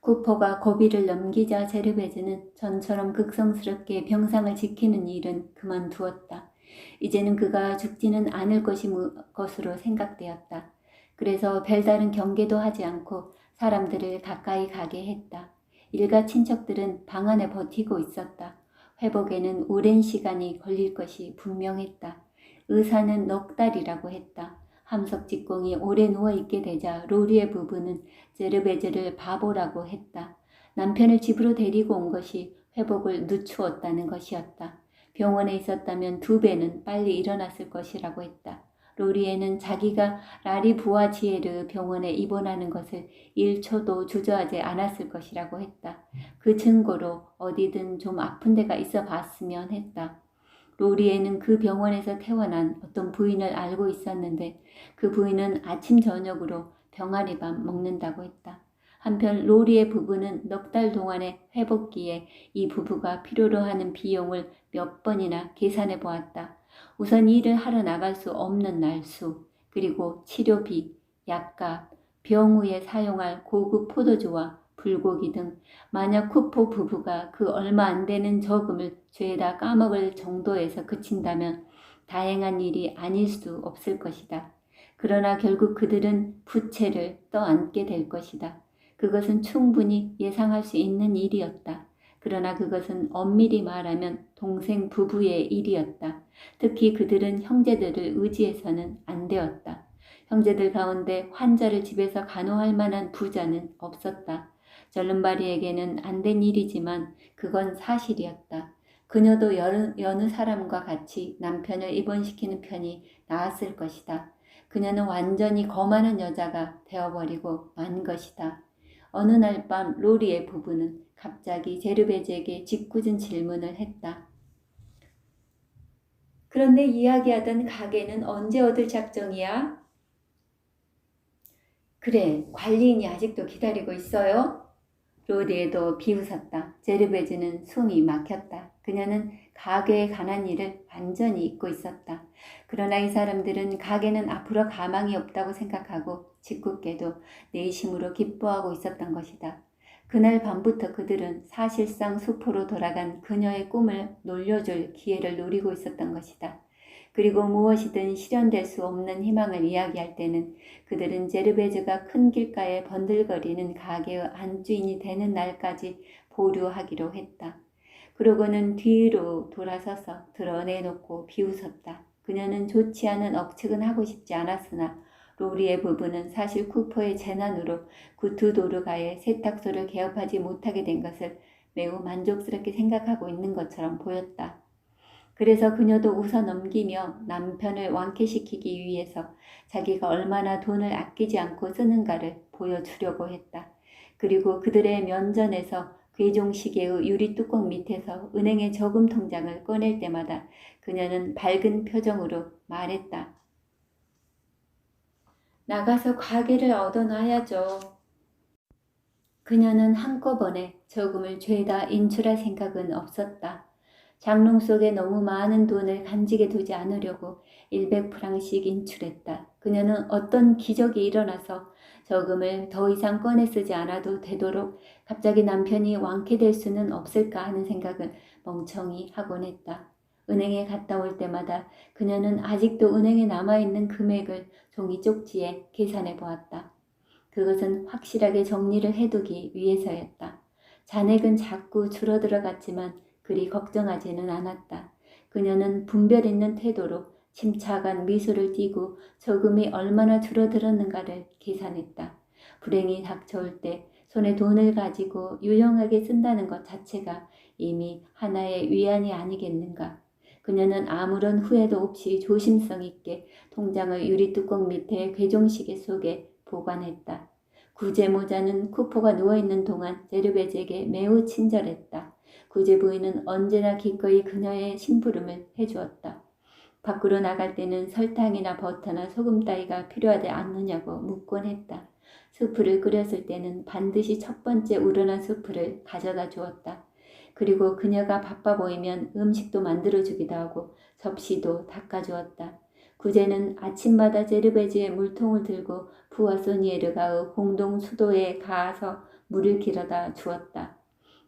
쿠퍼가 고비를 넘기자 제르베즈는 전처럼 극성스럽게 병상을 지키는 일은 그만두었다. 이제는 그가 죽지는 않을 것으로 생각되었다. 그래서 별다른 경계도 하지 않고 사람들을 가까이 가게 했다. 일가 친척들은 방 안에 버티고 있었다. 회복에는 오랜 시간이 걸릴 것이 분명했다. 의사는 넉 달이라고 했다. 함석직공이 오래 누워있게 되자 로리의 부부는 제르베즈를 바보라고 했다. 남편을 집으로 데리고 온 것이 회복을 늦추었다는 것이었다. 병원에 있었다면 2배는 빨리 일어났을 것이라고 했다. 로리에는 자기가 라리 부아지에르 병원에 입원하는 것을 1초도 주저하지 않았을 것이라고 했다. 그 증거로 어디든 좀 아픈 데가 있어 봤으면 했다. 로리에는 그 병원에서 태어난 어떤 부인을 알고 있었는데 그 부인은 아침 저녁으로 병아리밥 먹는다고 했다. 한편 로리의 부부는 넉 달 동안의 회복기에 이 부부가 필요로 하는 비용을 몇 번이나 계산해 보았다. 우선 일을 하러 나갈 수 없는 날수, 그리고 치료비, 약값, 병 후에 사용할 고급 포도주와 불고기 등 만약 쿠포 부부가 그 얼마 안 되는 저금을 죄다 까먹을 정도에서 그친다면 다행한 일이 아닐 수 없을 것이다. 그러나 결국 그들은 부채를 떠안게 될 것이다. 그것은 충분히 예상할 수 있는 일이었다. 그러나 그것은 엄밀히 말하면 동생 부부의 일이었다. 특히 그들은 형제들을 의지해서는 안 되었다. 형제들 가운데 환자를 집에서 간호할 만한 부자는 없었다. 절름발이에게는 안 된 일이지만 그건 사실이었다. 그녀도 여느 사람과 같이 남편을 입원시키는 편이 나았을 것이다. 그녀는 완전히 거만한 여자가 되어버리고 만 것이다. 어느 날 밤 로리의 부부는 갑자기 제르베즈에게 짓궂은 질문을 했다. 그런데 이야기하던 가게는 언제 얻을 작정이야? 그래, 관리인이 아직도 기다리고 있어요? 로리에도 비웃었다. 제르베즈는 숨이 막혔다. 그녀는 가게에 관한 일을 완전히 잊고 있었다. 그러나 이 사람들은 가게는 앞으로 가망이 없다고 생각하고 짓궂게도 내심으로 기뻐하고 있었던 것이다. 그날 밤부터 그들은 사실상 수포로 돌아간 그녀의 꿈을 놀려줄 기회를 노리고 있었던 것이다. 그리고 무엇이든 실현될 수 없는 희망을 이야기할 때는 그들은 제르베즈가 큰 길가에 번들거리는 가게의 안주인이 되는 날까지 보류하기로 했다. 그러고는 뒤로 돌아서서 드러내놓고 비웃었다. 그녀는 좋지 않은 억측은 하고 싶지 않았으나 로리의 부부는 사실 쿠퍼의 재난으로 구투도르가의 세탁소를 개업하지 못하게 된 것을 매우 만족스럽게 생각하고 있는 것처럼 보였다. 그래서 그녀도 웃어넘기며 남편을 완쾌시키기 위해서 자기가 얼마나 돈을 아끼지 않고 쓰는가를 보여주려고 했다. 그리고 그들의 면전에서 괴종시계의 유리 뚜껑 밑에서 은행의 저금 통장을 꺼낼 때마다 그녀는 밝은 표정으로 말했다. 나가서 가게를 얻어놔야죠. 그녀는 한꺼번에 저금을 죄다 인출할 생각은 없었다. 장롱 속에 너무 많은 돈을 간직해 두지 않으려고 100프랑씩 인출했다. 그녀는 어떤 기적이 일어나서 저금을 더 이상 꺼내 쓰지 않아도 되도록 갑자기 남편이 완쾌될 수는 없을까 하는 생각을 멍청이 하곤 했다. 은행에 갔다 올 때마다 그녀는 아직도 은행에 남아있는 금액을 종이 쪽지에 계산해 보았다. 그것은 확실하게 정리를 해두기 위해서였다. 잔액은 자꾸 줄어들어갔지만 그리 걱정하지는 않았다. 그녀는 분별 있는 태도로 침착한 미소를 띠고 저금이 얼마나 줄어들었는가를 계산했다. 불행이 닥쳐올 때 손에 돈을 가지고 유용하게 쓴다는 것 자체가 이미 하나의 위안이 아니겠는가. 그녀는 아무런 후회도 없이 조심성 있게 통장을 유리뚜껑 밑에 괴종시계 속에 보관했다. 구제 모자는 쿠퍼가 누워있는 동안 제르베즈에게 매우 친절했다. 구제 부인은 언제나 기꺼이 그녀의 심부름을 해주었다. 밖으로 나갈 때는 설탕이나 버터나 소금 따위가 필요하지 않느냐고 묻곤 했다. 수프를 끓였을 때는 반드시 첫 번째 우러난 수프를 가져다 주었다. 그리고 그녀가 바빠 보이면 음식도 만들어주기도 하고 접시도 닦아주었다. 구제는 아침마다 제르베즈의 물통을 들고 부아소니에르가의 공동 수도에 가서 물을 길어다 주었다.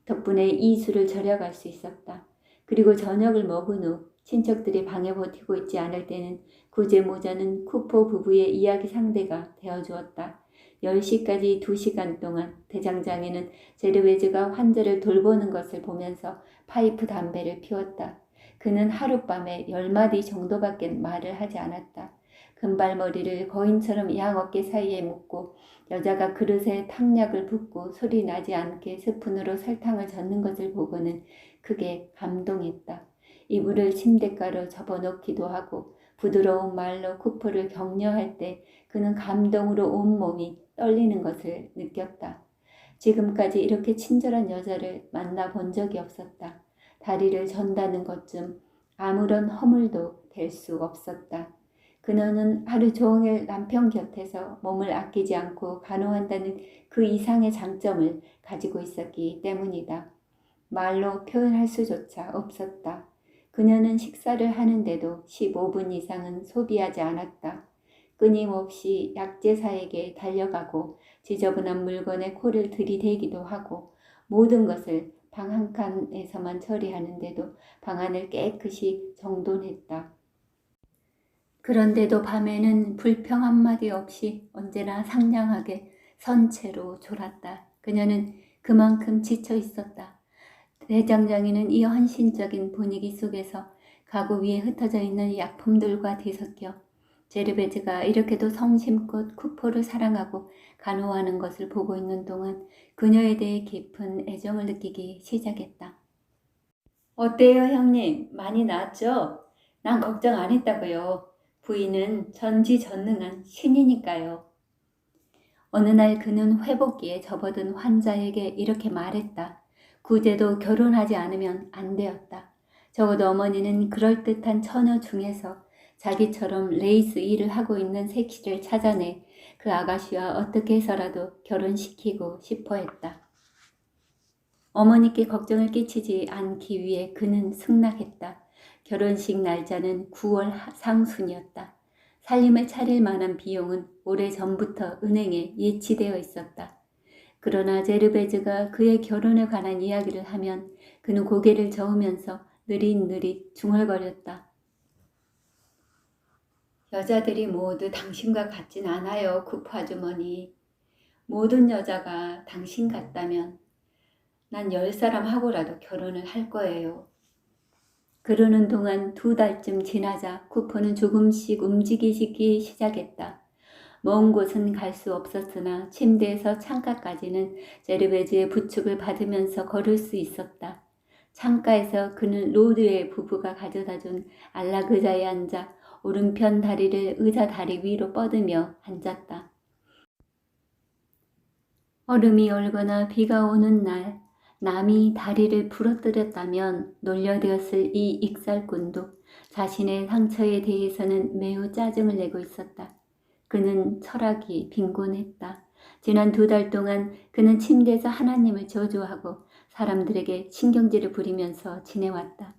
덕분에 이수를 절약할 수 있었다. 그리고 저녁을 먹은 후 친척들이 방에 버티고 있지 않을 때는 구제 모자는 쿠포 부부의 이야기 상대가 되어주었다. 10시까지 2시간 동안 대장장이는 제르베즈가 환자를 돌보는 것을 보면서 파이프 담배를 피웠다. 그는 하룻밤에 10마디 정도밖에 말을 하지 않았다. 금발머리를 거인처럼 양 어깨 사이에 묶고 여자가 그릇에 탕약을 붓고 소리 나지 않게 스푼으로 설탕을 젓는 것을 보고는 크게 감동했다. 이불을 침대가로 접어놓기도 하고 부드러운 말로 쿠퍼를 격려할 때 그는 감동으로 온몸이 떨리는 것을 느꼈다. 지금까지 이렇게 친절한 여자를 만나본 적이 없었다. 다리를 전다는 것쯤 아무런 허물도 될 수 없었다. 그녀는 하루 종일 남편 곁에서 몸을 아끼지 않고 간호한다는 그 이상의 장점을 가지고 있었기 때문이다. 말로 표현할 수조차 없었다. 그녀는 식사를 하는데도 15분 이상은 소비하지 않았다. 끊임없이 약제사에게 달려가고 지저분한 물건에 코를 들이대기도 하고 모든 것을 방 한 칸에서만 처리하는데도 방안을 깨끗이 정돈했다. 그런데도 밤에는 불평 한마디 없이 언제나 상냥하게 선체로 졸았다. 그녀는 그만큼 지쳐 있었다. 대장장이는 이 헌신적인 분위기 속에서 가구 위에 흩어져 있는 약품들과 뒤섞여 제르베즈가 이렇게도 성심껏 쿠포를 사랑하고 간호하는 것을 보고 있는 동안 그녀에 대해 깊은 애정을 느끼기 시작했다. 어때요, 형님? 많이 나았죠? 난 걱정 안 했다고요. 부인은 전지전능한 신이니까요. 어느 날 그는 회복기에 접어든 환자에게 이렇게 말했다. 구제도 결혼하지 않으면 안 되었다. 적어도 어머니는 그럴듯한 처녀 중에서 자기처럼 레이스 일을 하고 있는 색시를 찾아내 그 아가씨와 어떻게 해서라도 결혼시키고 싶어 했다. 어머니께 걱정을 끼치지 않기 위해 그는 승낙했다. 결혼식 날짜는 9월 상순이었다. 살림을 차릴 만한 비용은 오래전부터 은행에 예치되어 있었다. 그러나 제르베즈가 그의 결혼에 관한 이야기를 하면 그는 고개를 저으면서 느릿느릿 중얼거렸다. 여자들이 모두 당신과 같진 않아요, 구프 아주머니. 모든 여자가 당신 같다면 난 10사람하고라도 결혼을 할 거예요. 그러는 동안 2달쯤 지나자 쿠퍼는 조금씩 움직이기 시작했다. 먼 곳은 갈 수 없었으나 침대에서 창가까지는 제르베즈의 부축을 받으면서 걸을 수 있었다. 창가에서 그는 로드의 부부가 가져다준 안락의자에 앉아 오른편 다리를 의자 다리 위로 뻗으며 앉았다. 얼음이 얼거나 비가 오는 날 남이 다리를 부러뜨렸다면 놀려되었을 이 익살꾼도 자신의 상처에 대해서는 매우 짜증을 내고 있었다. 그는 철학이 빈곤했다. 지난 2달 동안 그는 침대에서 하나님을 저주하고 사람들에게 신경질을 부리면서 지내왔다.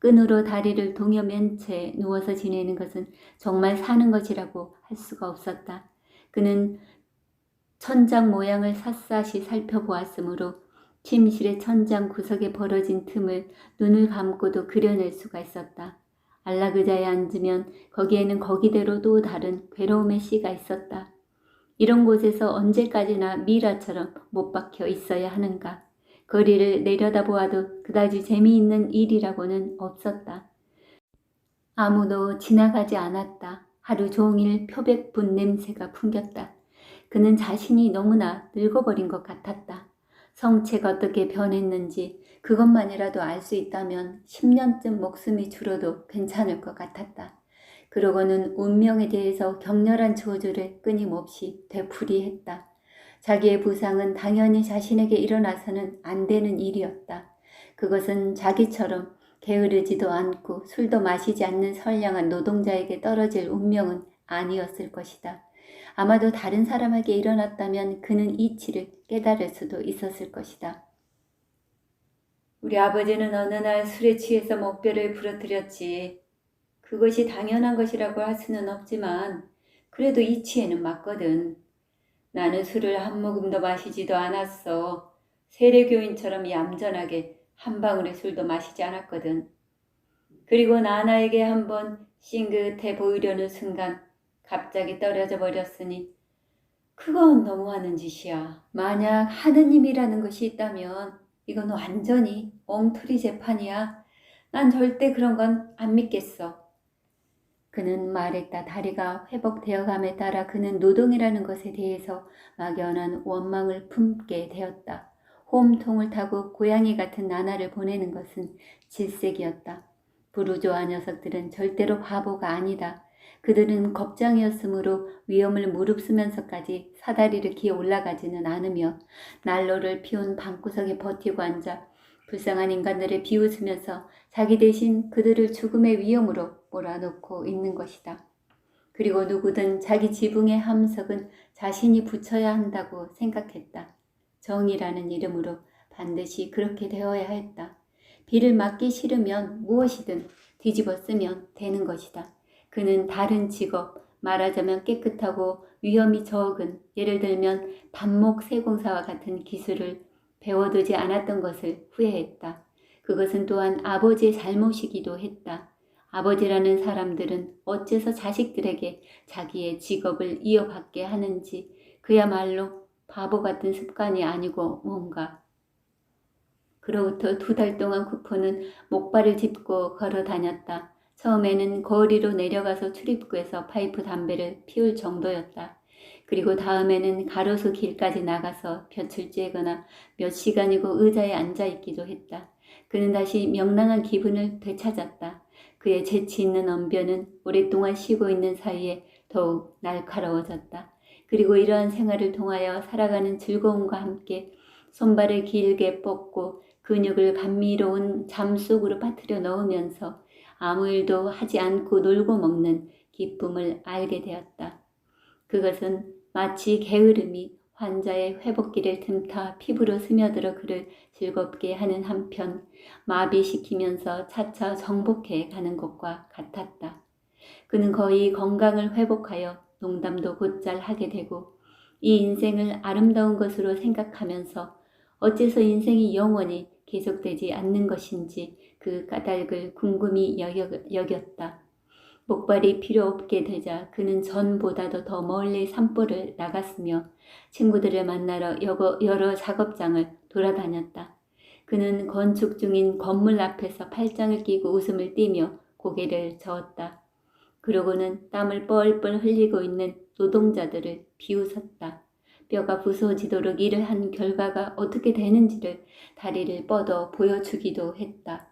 끈으로 다리를 동여맨 채 누워서 지내는 것은 정말 사는 것이라고 할 수가 없었다. 그는 천장 모양을 샅샅이 살펴보았으므로 침실의 천장 구석에 벌어진 틈을 눈을 감고도 그려낼 수가 있었다. 안락의자에 앉으면 거기에는 거기대로 또 다른 괴로움의 씨가 있었다. 이런 곳에서 언제까지나 미라처럼 못 박혀 있어야 하는가. 거리를 내려다보아도 그다지 재미있는 일이라고는 없었다. 아무도 지나가지 않았다. 하루 종일 표백분 냄새가 풍겼다. 그는 자신이 너무나 늙어버린 것 같았다. 성체가 어떻게 변했는지 그것만이라도 알 수 있다면 10년쯤 목숨이 줄어도 괜찮을 것 같았다. 그러고는 운명에 대해서 격렬한 저주를 끊임없이 되풀이했다. 자기의 부상은 당연히 자신에게 일어나서는 안 되는 일이었다. 그것은 자기처럼 게으르지도 않고 술도 마시지 않는 선량한 노동자에게 떨어질 운명은 아니었을 것이다. 아마도 다른 사람에게 일어났다면 그는 이치를 깨달을 수도 있었을 것이다. 우리 아버지는 어느 날 술에 취해서 목별을 부러뜨렸지. 그것이 당연한 것이라고 할 수는 없지만 그래도 이치에는 맞거든. 나는 술을 한 모금도 마시지도 않았어. 세례교인처럼 얌전하게 한 방울의 술도 마시지 않았거든. 그리고 나나에게 한번 싱긋해 보이려는 순간 갑자기 떨어져 버렸으니 그건 너무하는 짓이야. 만약 하느님이라는 것이 있다면 이건 완전히 엉터리 재판이야. 난 절대 그런 건 안 믿겠어. 그는 말했다. 다리가 회복되어감에 따라 그는 노동이라는 것에 대해서 막연한 원망을 품게 되었다. 홈통을 타고 고양이 같은 나나를 보내는 것은 질색이었다. 부르조아 녀석들은 절대로 바보가 아니다. 그들은 겁장이었으므로 위험을 무릅쓰면서까지 사다리를 기어 올라가지는 않으며 난로를 피운 방구석에 버티고 앉아 불쌍한 인간들을 비웃으면서 자기 대신 그들을 죽음의 위험으로 몰아넣고 있는 것이다. 그리고 누구든 자기 지붕의 함석은 자신이 붙여야 한다고 생각했다. 정의라는 이름으로 반드시 그렇게 되어야 했다. 비를 맞기 싫으면 무엇이든 뒤집어 쓰면 되는 것이다. 그는 다른 직업, 말하자면 깨끗하고 위험이 적은, 예를 들면 반목 세공사와 같은 기술을 배워두지 않았던 것을 후회했다. 그것은 또한 아버지의 잘못이기도 했다. 아버지라는 사람들은 어째서 자식들에게 자기의 직업을 이어받게 하는지 그야말로 바보 같은 습관이 아니고 뭔가. 그로부터 2달 동안 쿠퍼는 목발을 짚고 걸어 다녔다. 처음에는 거리로 내려가서 출입구에서 파이프 담배를 피울 정도였다. 그리고 다음에는 가로수 길까지 나가서 볕을 쬐거나 몇 시간이고 의자에 앉아있기도 했다. 그는 다시 명랑한 기분을 되찾았다. 그의 재치 있는 언변은 오랫동안 쉬고 있는 사이에 더욱 날카로워졌다. 그리고 이러한 생활을 통하여 살아가는 즐거움과 함께 손발을 길게 뻗고 근육을 감미로운 잠 속으로 빠뜨려 넣으면서 아무 일도 하지 않고 놀고 먹는 기쁨을 알게 되었다. 그것은 마치 게으름이 환자의 회복기를 틈타 피부로 스며들어 그를 즐겁게 하는 한편 마비시키면서 차차 정복해 가는 것과 같았다. 그는 거의 건강을 회복하여 농담도 곧잘 하게 되고 이 인생을 아름다운 것으로 생각하면서 어째서 인생이 영원히 계속되지 않는 것인지 그 까닭을 궁금히 여겼다. 목발이 필요 없게 되자 그는 전보다도 더 멀리 산보를 나갔으며 친구들을 만나러 여러 작업장을 돌아다녔다. 그는 건축 중인 건물 앞에서 팔짱을 끼고 웃음을 띠며 고개를 저었다. 그러고는 땀을 뻘뻘 흘리고 있는 노동자들을 비웃었다. 뼈가 부서지도록 일을 한 결과가 어떻게 되는지를 다리를 뻗어 보여주기도 했다.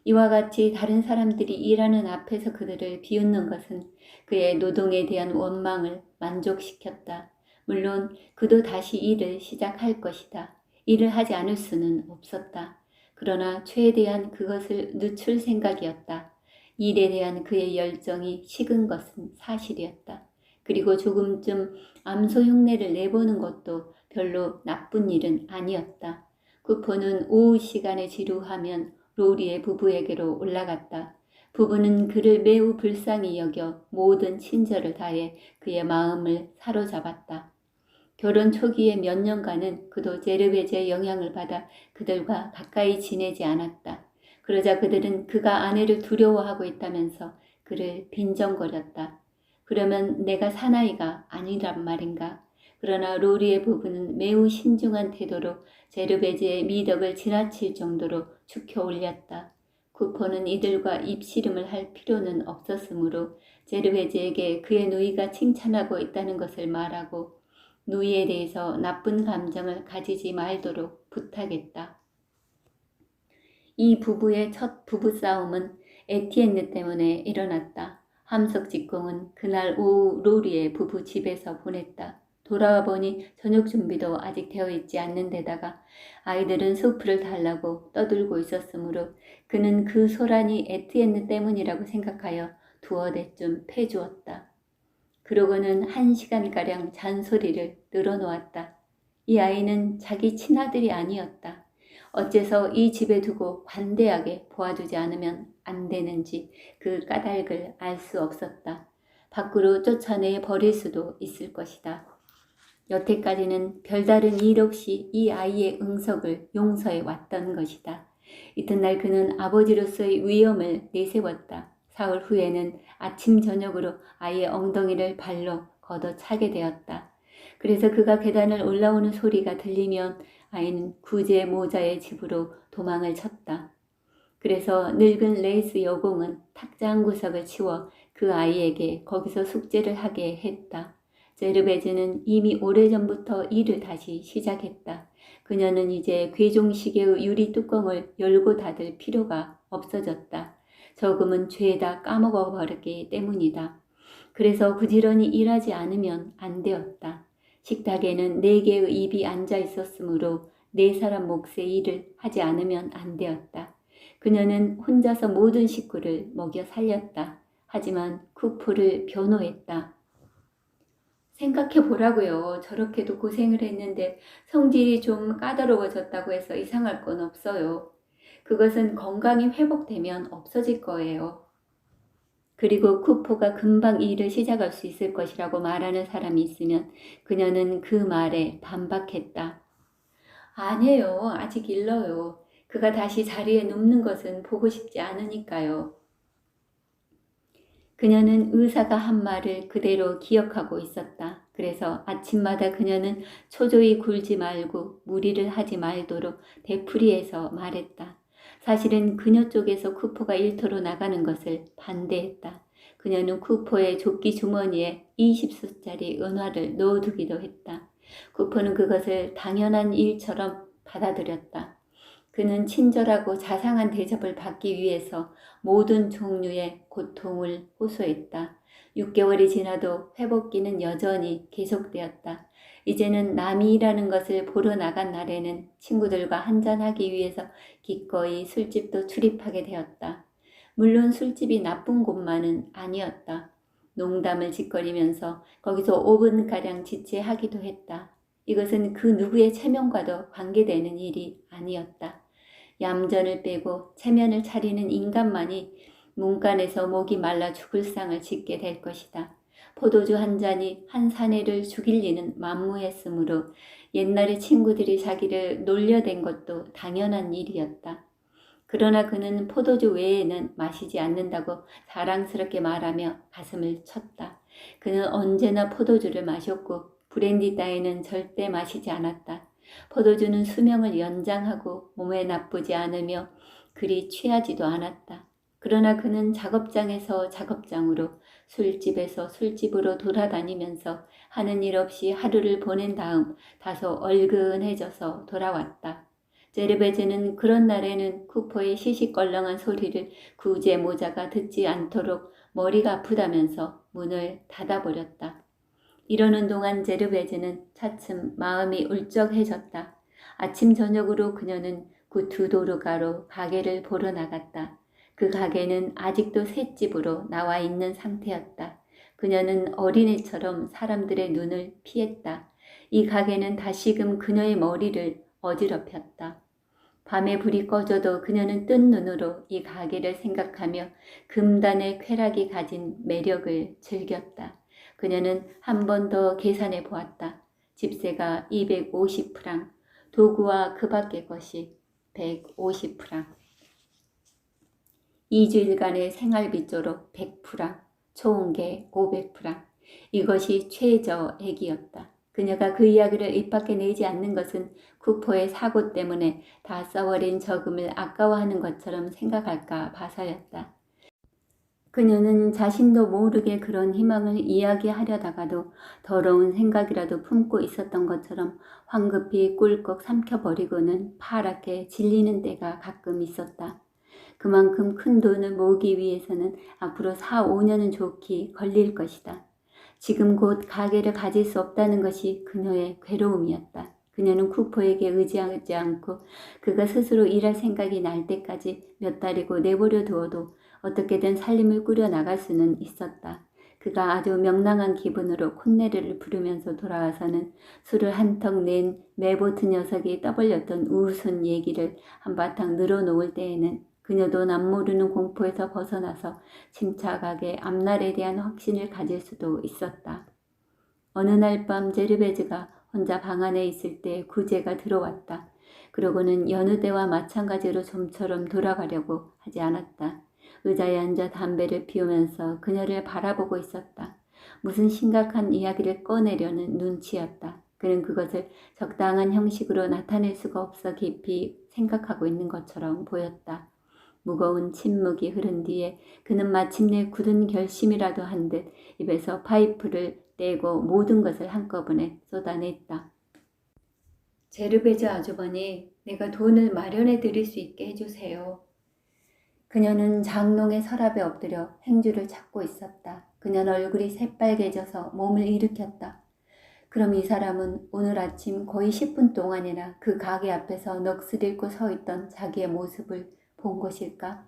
이와 같이 다른 사람들이 일하는 앞에서 그들을 비웃는 것은 그의 노동에 대한 원망을 만족시켰다. 물론 그도 다시 일을 시작할 것이다. 일을 하지 않을 수는 없었다. 그러나 최대한 그것을 늦출 생각이었다. 일에 대한 그의 열정이 식은 것은 사실이었다. 그리고 조금쯤 암소 흉내를 내보는 것도 별로 나쁜 일은 아니었다. 쿠퍼는 오후 시간에 지루하면 로리의 부부에게로 올라갔다. 부부는 그를 매우 불쌍히 여겨 모든 친절을 다해 그의 마음을 사로잡았다. 결혼 초기의 몇 년간은 그도 제르베즈의 영향을 받아 그들과 가까이 지내지 않았다. 그러자 그들은 그가 아내를 두려워하고 있다면서 그를 빈정거렸다. 그러면 내가 사나이가 아니란 말인가? 그러나 로리의 부부는 매우 신중한 태도로 제르베즈의 미덕을 지나칠 정도로 축혀 올렸다. 쿠퍼는 이들과 입씨름을 할 필요는 없었으므로 제르베즈에게 그의 누이가 칭찬하고 있다는 것을 말하고 누이에 대해서 나쁜 감정을 가지지 말도록 부탁했다. 이 부부의 첫 부부싸움은 에티엔느 때문에 일어났다. 함석 직공은 그날 오후 로리의 부부 집에서 보냈다. 돌아와 보니 저녁 준비도 아직 되어 있지 않는 데다가 아이들은 수프를 달라고 떠들고 있었으므로 그는 그 소란이 에티엔느 때문이라고 생각하여 두어 대쯤 패주었다. 그러고는 1시간가량 잔소리를 늘어놓았다. 이 아이는 자기 친아들이 아니었다. 어째서 이 집에 두고 관대하게 보아주지 않으면 안 되는지 그 까닭을 알 수 없었다. 밖으로 쫓아내 버릴 수도 있을 것이다. 여태까지는 별다른 일 없이 이 아이의 응석을 용서해 왔던 것이다. 이튿날 그는 아버지로서의 위엄을 내세웠다. 사흘 후에는 아침 저녁으로 아이의 엉덩이를 발로 걷어차게 되었다. 그래서 그가 계단을 올라오는 소리가 들리면 아이는 구제 모자의 집으로 도망을 쳤다. 그래서 늙은 레이스 여공은 탁자 한 구석을 치워 그 아이에게 거기서 숙제를 하게 했다. 제르베즈는 이미 오래전부터 일을 다시 시작했다. 그녀는 이제 괴종시계의 유리 뚜껑을 열고 닫을 필요가 없어졌다. 저금은 죄다 까먹어 버렸기 때문이다. 그래서 부지런히 일하지 않으면 안 되었다. 식탁에는 4개의 입이 앉아 있었으므로 네 사람 몫의 일을 하지 않으면 안 되었다. 그녀는 혼자서 모든 식구를 먹여 살렸다. 하지만 쿠포를 변호했다. 생각해 보라고요. 저렇게도 고생을 했는데 성질이 좀 까다로워졌다고 해서 이상할 건 없어요. 그것은 건강이 회복되면 없어질 거예요. 그리고 쿠포가 금방 일을 시작할 수 있을 것이라고 말하는 사람이 있으면 그녀는 그 말에 반박했다. 아니에요. 아직 일러요. 그가 다시 자리에 눕는 것은 보고 싶지 않으니까요. 그녀는 의사가 한 말을 그대로 기억하고 있었다. 그래서 아침마다 그녀는 초조히 굴지 말고 무리를 하지 말도록 되풀이해서 말했다. 사실은 그녀 쪽에서 쿠포가 일터로 나가는 것을 반대했다. 그녀는 쿠포의 조끼 주머니에 20수짜리 은화를 넣어두기도 했다. 쿠포는 그것을 당연한 일처럼 받아들였다. 그는 친절하고 자상한 대접을 받기 위해서 모든 종류의 고통을 호소했다. 6개월이 지나도 회복기는 여전히 계속되었다. 이제는 남이 일하는 것을 보러 나간 날에는 친구들과 한잔하기 위해서 기꺼이 술집도 출입하게 되었다. 물론 술집이 나쁜 곳만은 아니었다. 농담을 짓거리면서 거기서 5분가량 지체하기도 했다. 이것은 그 누구의 체면과도 관계되는 일이 아니었다. 얌전을 빼고 체면을 차리는 인간만이 문간에서 목이 말라 죽을 상을 짓게 될 것이다. 포도주 한 잔이 한 사내를 죽일 리는 만무했으므로 옛날에 친구들이 자기를 놀려댄 것도 당연한 일이었다. 그러나 그는 포도주 외에는 마시지 않는다고 자랑스럽게 말하며 가슴을 쳤다. 그는 언제나 포도주를 마셨고 브랜디 따위는 절대 마시지 않았다. 포도주는 수명을 연장하고 몸에 나쁘지 않으며 그리 취하지도 않았다. 그러나 그는 작업장에서 작업장으로 술집에서 술집으로 돌아다니면서 하는 일 없이 하루를 보낸 다음 다소 얼근해져서 돌아왔다. 제르베즈는 그런 날에는 쿠퍼의 시시껄렁한 소리를 구제 모자가 듣지 않도록 머리가 아프다면서 문을 닫아버렸다. 이러는 동안 제르베즈는 차츰 마음이 울적해졌다. 아침 저녁으로 그녀는 구투도르가로 가게를 보러 나갔다. 그 가게는 아직도 셋집으로 나와 있는 상태였다. 그녀는 어린애처럼 사람들의 눈을 피했다. 이 가게는 다시금 그녀의 머리를 어지럽혔다. 밤에 불이 꺼져도 그녀는 뜬 눈으로 이 가게를 생각하며 금단의 쾌락이 가진 매력을 즐겼다. 그녀는 한 번 더 계산해 보았다. 집세가 250프랑, 도구와 그 밖의 것이 150프랑. 2주일간의 생활비조로 100프랑, 초온계 500프랑. 이것이 최저액이었다. 그녀가 그 이야기를 입 밖에 내지 않는 것은 쿠퍼의 사고 때문에 다 써버린 저금을 아까워하는 것처럼 생각할까 봐서였다. 그녀는 자신도 모르게 그런 희망을 이야기하려다가도 더러운 생각이라도 품고 있었던 것처럼 황급히 꿀꺽 삼켜버리고는 파랗게 질리는 때가 가끔 있었다. 그만큼 큰 돈을 모으기 위해서는 앞으로 4, 5년은 좋게 걸릴 것이다. 지금 곧 가게를 가질 수 없다는 것이 그녀의 괴로움이었다. 그녀는 쿠퍼에게 의지하지 않고 그가 스스로 일할 생각이 날 때까지 몇 달이고 내버려 두어도 어떻게든 살림을 꾸려 나갈 수는 있었다. 그가 아주 명랑한 기분으로 콧내를 부르면서 돌아와서는 술을 한턱 낸 메보트 녀석이 떠벌렸던 우스운 얘기를 한바탕 늘어놓을 때에는 그녀도 남모르는 공포에서 벗어나서 침착하게 앞날에 대한 확신을 가질 수도 있었다. 어느 날 밤 제르베즈가 혼자 방 안에 있을 때 구제가 들어왔다. 그러고는 여느 때와 마찬가지로 좀처럼 돌아가려고 하지 않았다. 의자에 앉아 담배를 피우면서 그녀를 바라보고 있었다. 무슨 심각한 이야기를 꺼내려는 눈치였다. 그는 그것을 적당한 형식으로 나타낼 수가 없어 깊이 생각하고 있는 것처럼 보였다. 무거운 침묵이 흐른 뒤에 그는 마침내 굳은 결심이라도 한 듯 입에서 파이프를 떼고 모든 것을 한꺼번에 쏟아냈다. 제르베즈 아주머니, 내가 돈을 마련해 드릴 수 있게 해주세요. 그녀는 장롱의 서랍에 엎드려 행주를 찾고 있었다. 그녀는 얼굴이 새빨개져서 몸을 일으켰다. 그럼 이 사람은 오늘 아침 거의 10분 동안이나 그 가게 앞에서 넋을 잃고 서 있던 자기의 모습을 본 것일까?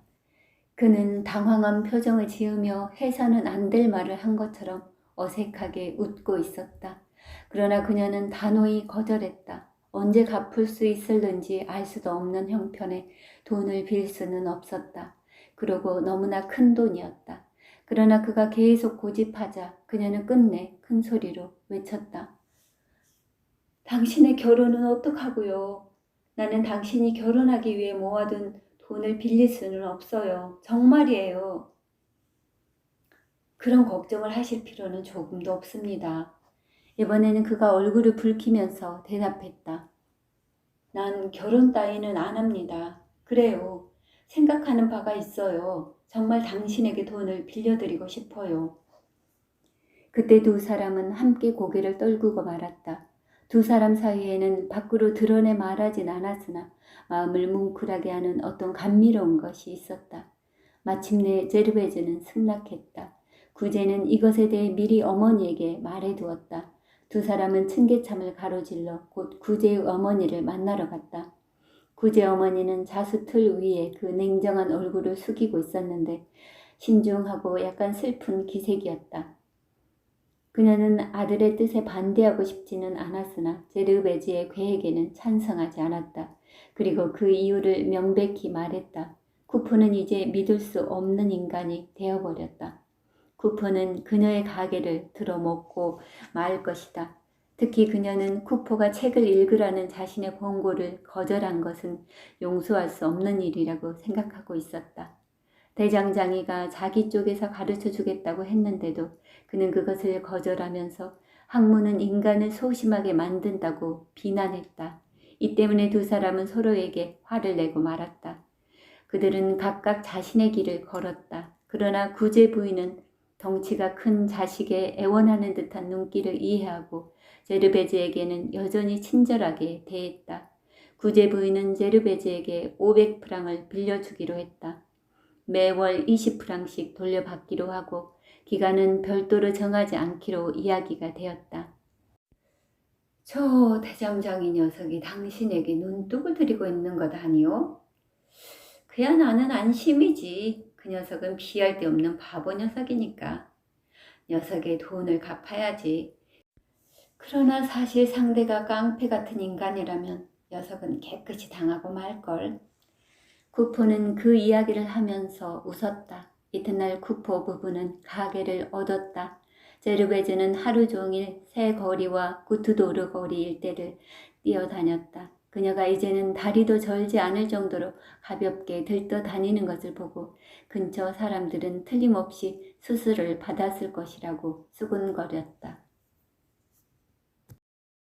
그는 당황한 표정을 지으며 해서는 안 될 말을 한 것처럼 어색하게 웃고 있었다. 그러나 그녀는 단호히 거절했다. 언제 갚을 수 있을는지 알 수도 없는 형편에 돈을 빌 수는 없었다. 그러고 너무나 큰 돈이었다. 그러나 그가 계속 고집하자 그녀는 끝내 큰 소리로 외쳤다. 당신의 결혼은 어떡하고요? 나는 당신이 결혼하기 위해 모아둔 돈을 빌릴 수는 없어요. 정말이에요. 그런 걱정을 하실 필요는 조금도 없습니다. 이번에는 그가 얼굴을 붉히면서 대답했다. 난 결혼 따위는 안 합니다. 그래요. 생각하는 바가 있어요. 정말 당신에게 돈을 빌려드리고 싶어요. 그때 두 사람은 함께 고개를 떨구고 말았다. 두 사람 사이에는 밖으로 드러내 말하진 않았으나 마음을 뭉클하게 하는 어떤 감미로운 것이 있었다. 마침내 제르베즈는 승낙했다. 구제는 이것에 대해 미리 어머니에게 말해두었다. 두 사람은 층계참을 가로질러 곧 구제의 어머니를 만나러 갔다. 구제 어머니는 자수틀 위에 그 냉정한 얼굴을 숙이고 있었는데 신중하고 약간 슬픈 기색이었다. 그녀는 아들의 뜻에 반대하고 싶지는 않았으나 제르베즈의 계획에는 찬성하지 않았다. 그리고 그 이유를 명백히 말했다. 쿠포는 이제 믿을 수 없는 인간이 되어버렸다. 쿠포는 그녀의 가게를 들어먹고 말 것이다. 특히 그녀는 쿠포가 책을 읽으라는 자신의 권고를 거절한 것은 용서할 수 없는 일이라고 생각하고 있었다. 대장장이가 자기 쪽에서 가르쳐 주겠다고 했는데도 그는 그것을 거절하면서 학문은 인간을 소심하게 만든다고 비난했다. 이 때문에 두 사람은 서로에게 화를 내고 말았다. 그들은 각각 자신의 길을 걸었다. 그러나 구제 부인은 덩치가 큰 자식의 애원하는 듯한 눈길을 이해하고 제르베즈에게는 여전히 친절하게 대했다. 구제 부인은 제르베즈에게 500프랑을 빌려주기로 했다. 매월 20프랑씩 돌려받기로 하고 기간은 별도로 정하지 않기로 이야기가 되었다. 저 대장장이 녀석이 당신에게 눈독을 들이고 있는 것 아니오? 그야 나는 안심이지. 그 녀석은 피할 데 없는 바보 녀석이니까. 녀석의 돈을 갚아야지. 그러나 사실 상대가 깡패 같은 인간이라면 녀석은 깨끗이 당하고 말걸. 쿠포는 그 이야기를 하면서 웃었다. 이튿날 쿠포 부부는 가게를 얻었다. 제르베즈는 하루 종일 새 거리와 구트도르 거리 일대를 뛰어다녔다. 그녀가 이제는 다리도 절지 않을 정도로 가볍게 들떠 다니는 것을 보고 근처 사람들은 틀림없이 수술을 받았을 것이라고 수군거렸다.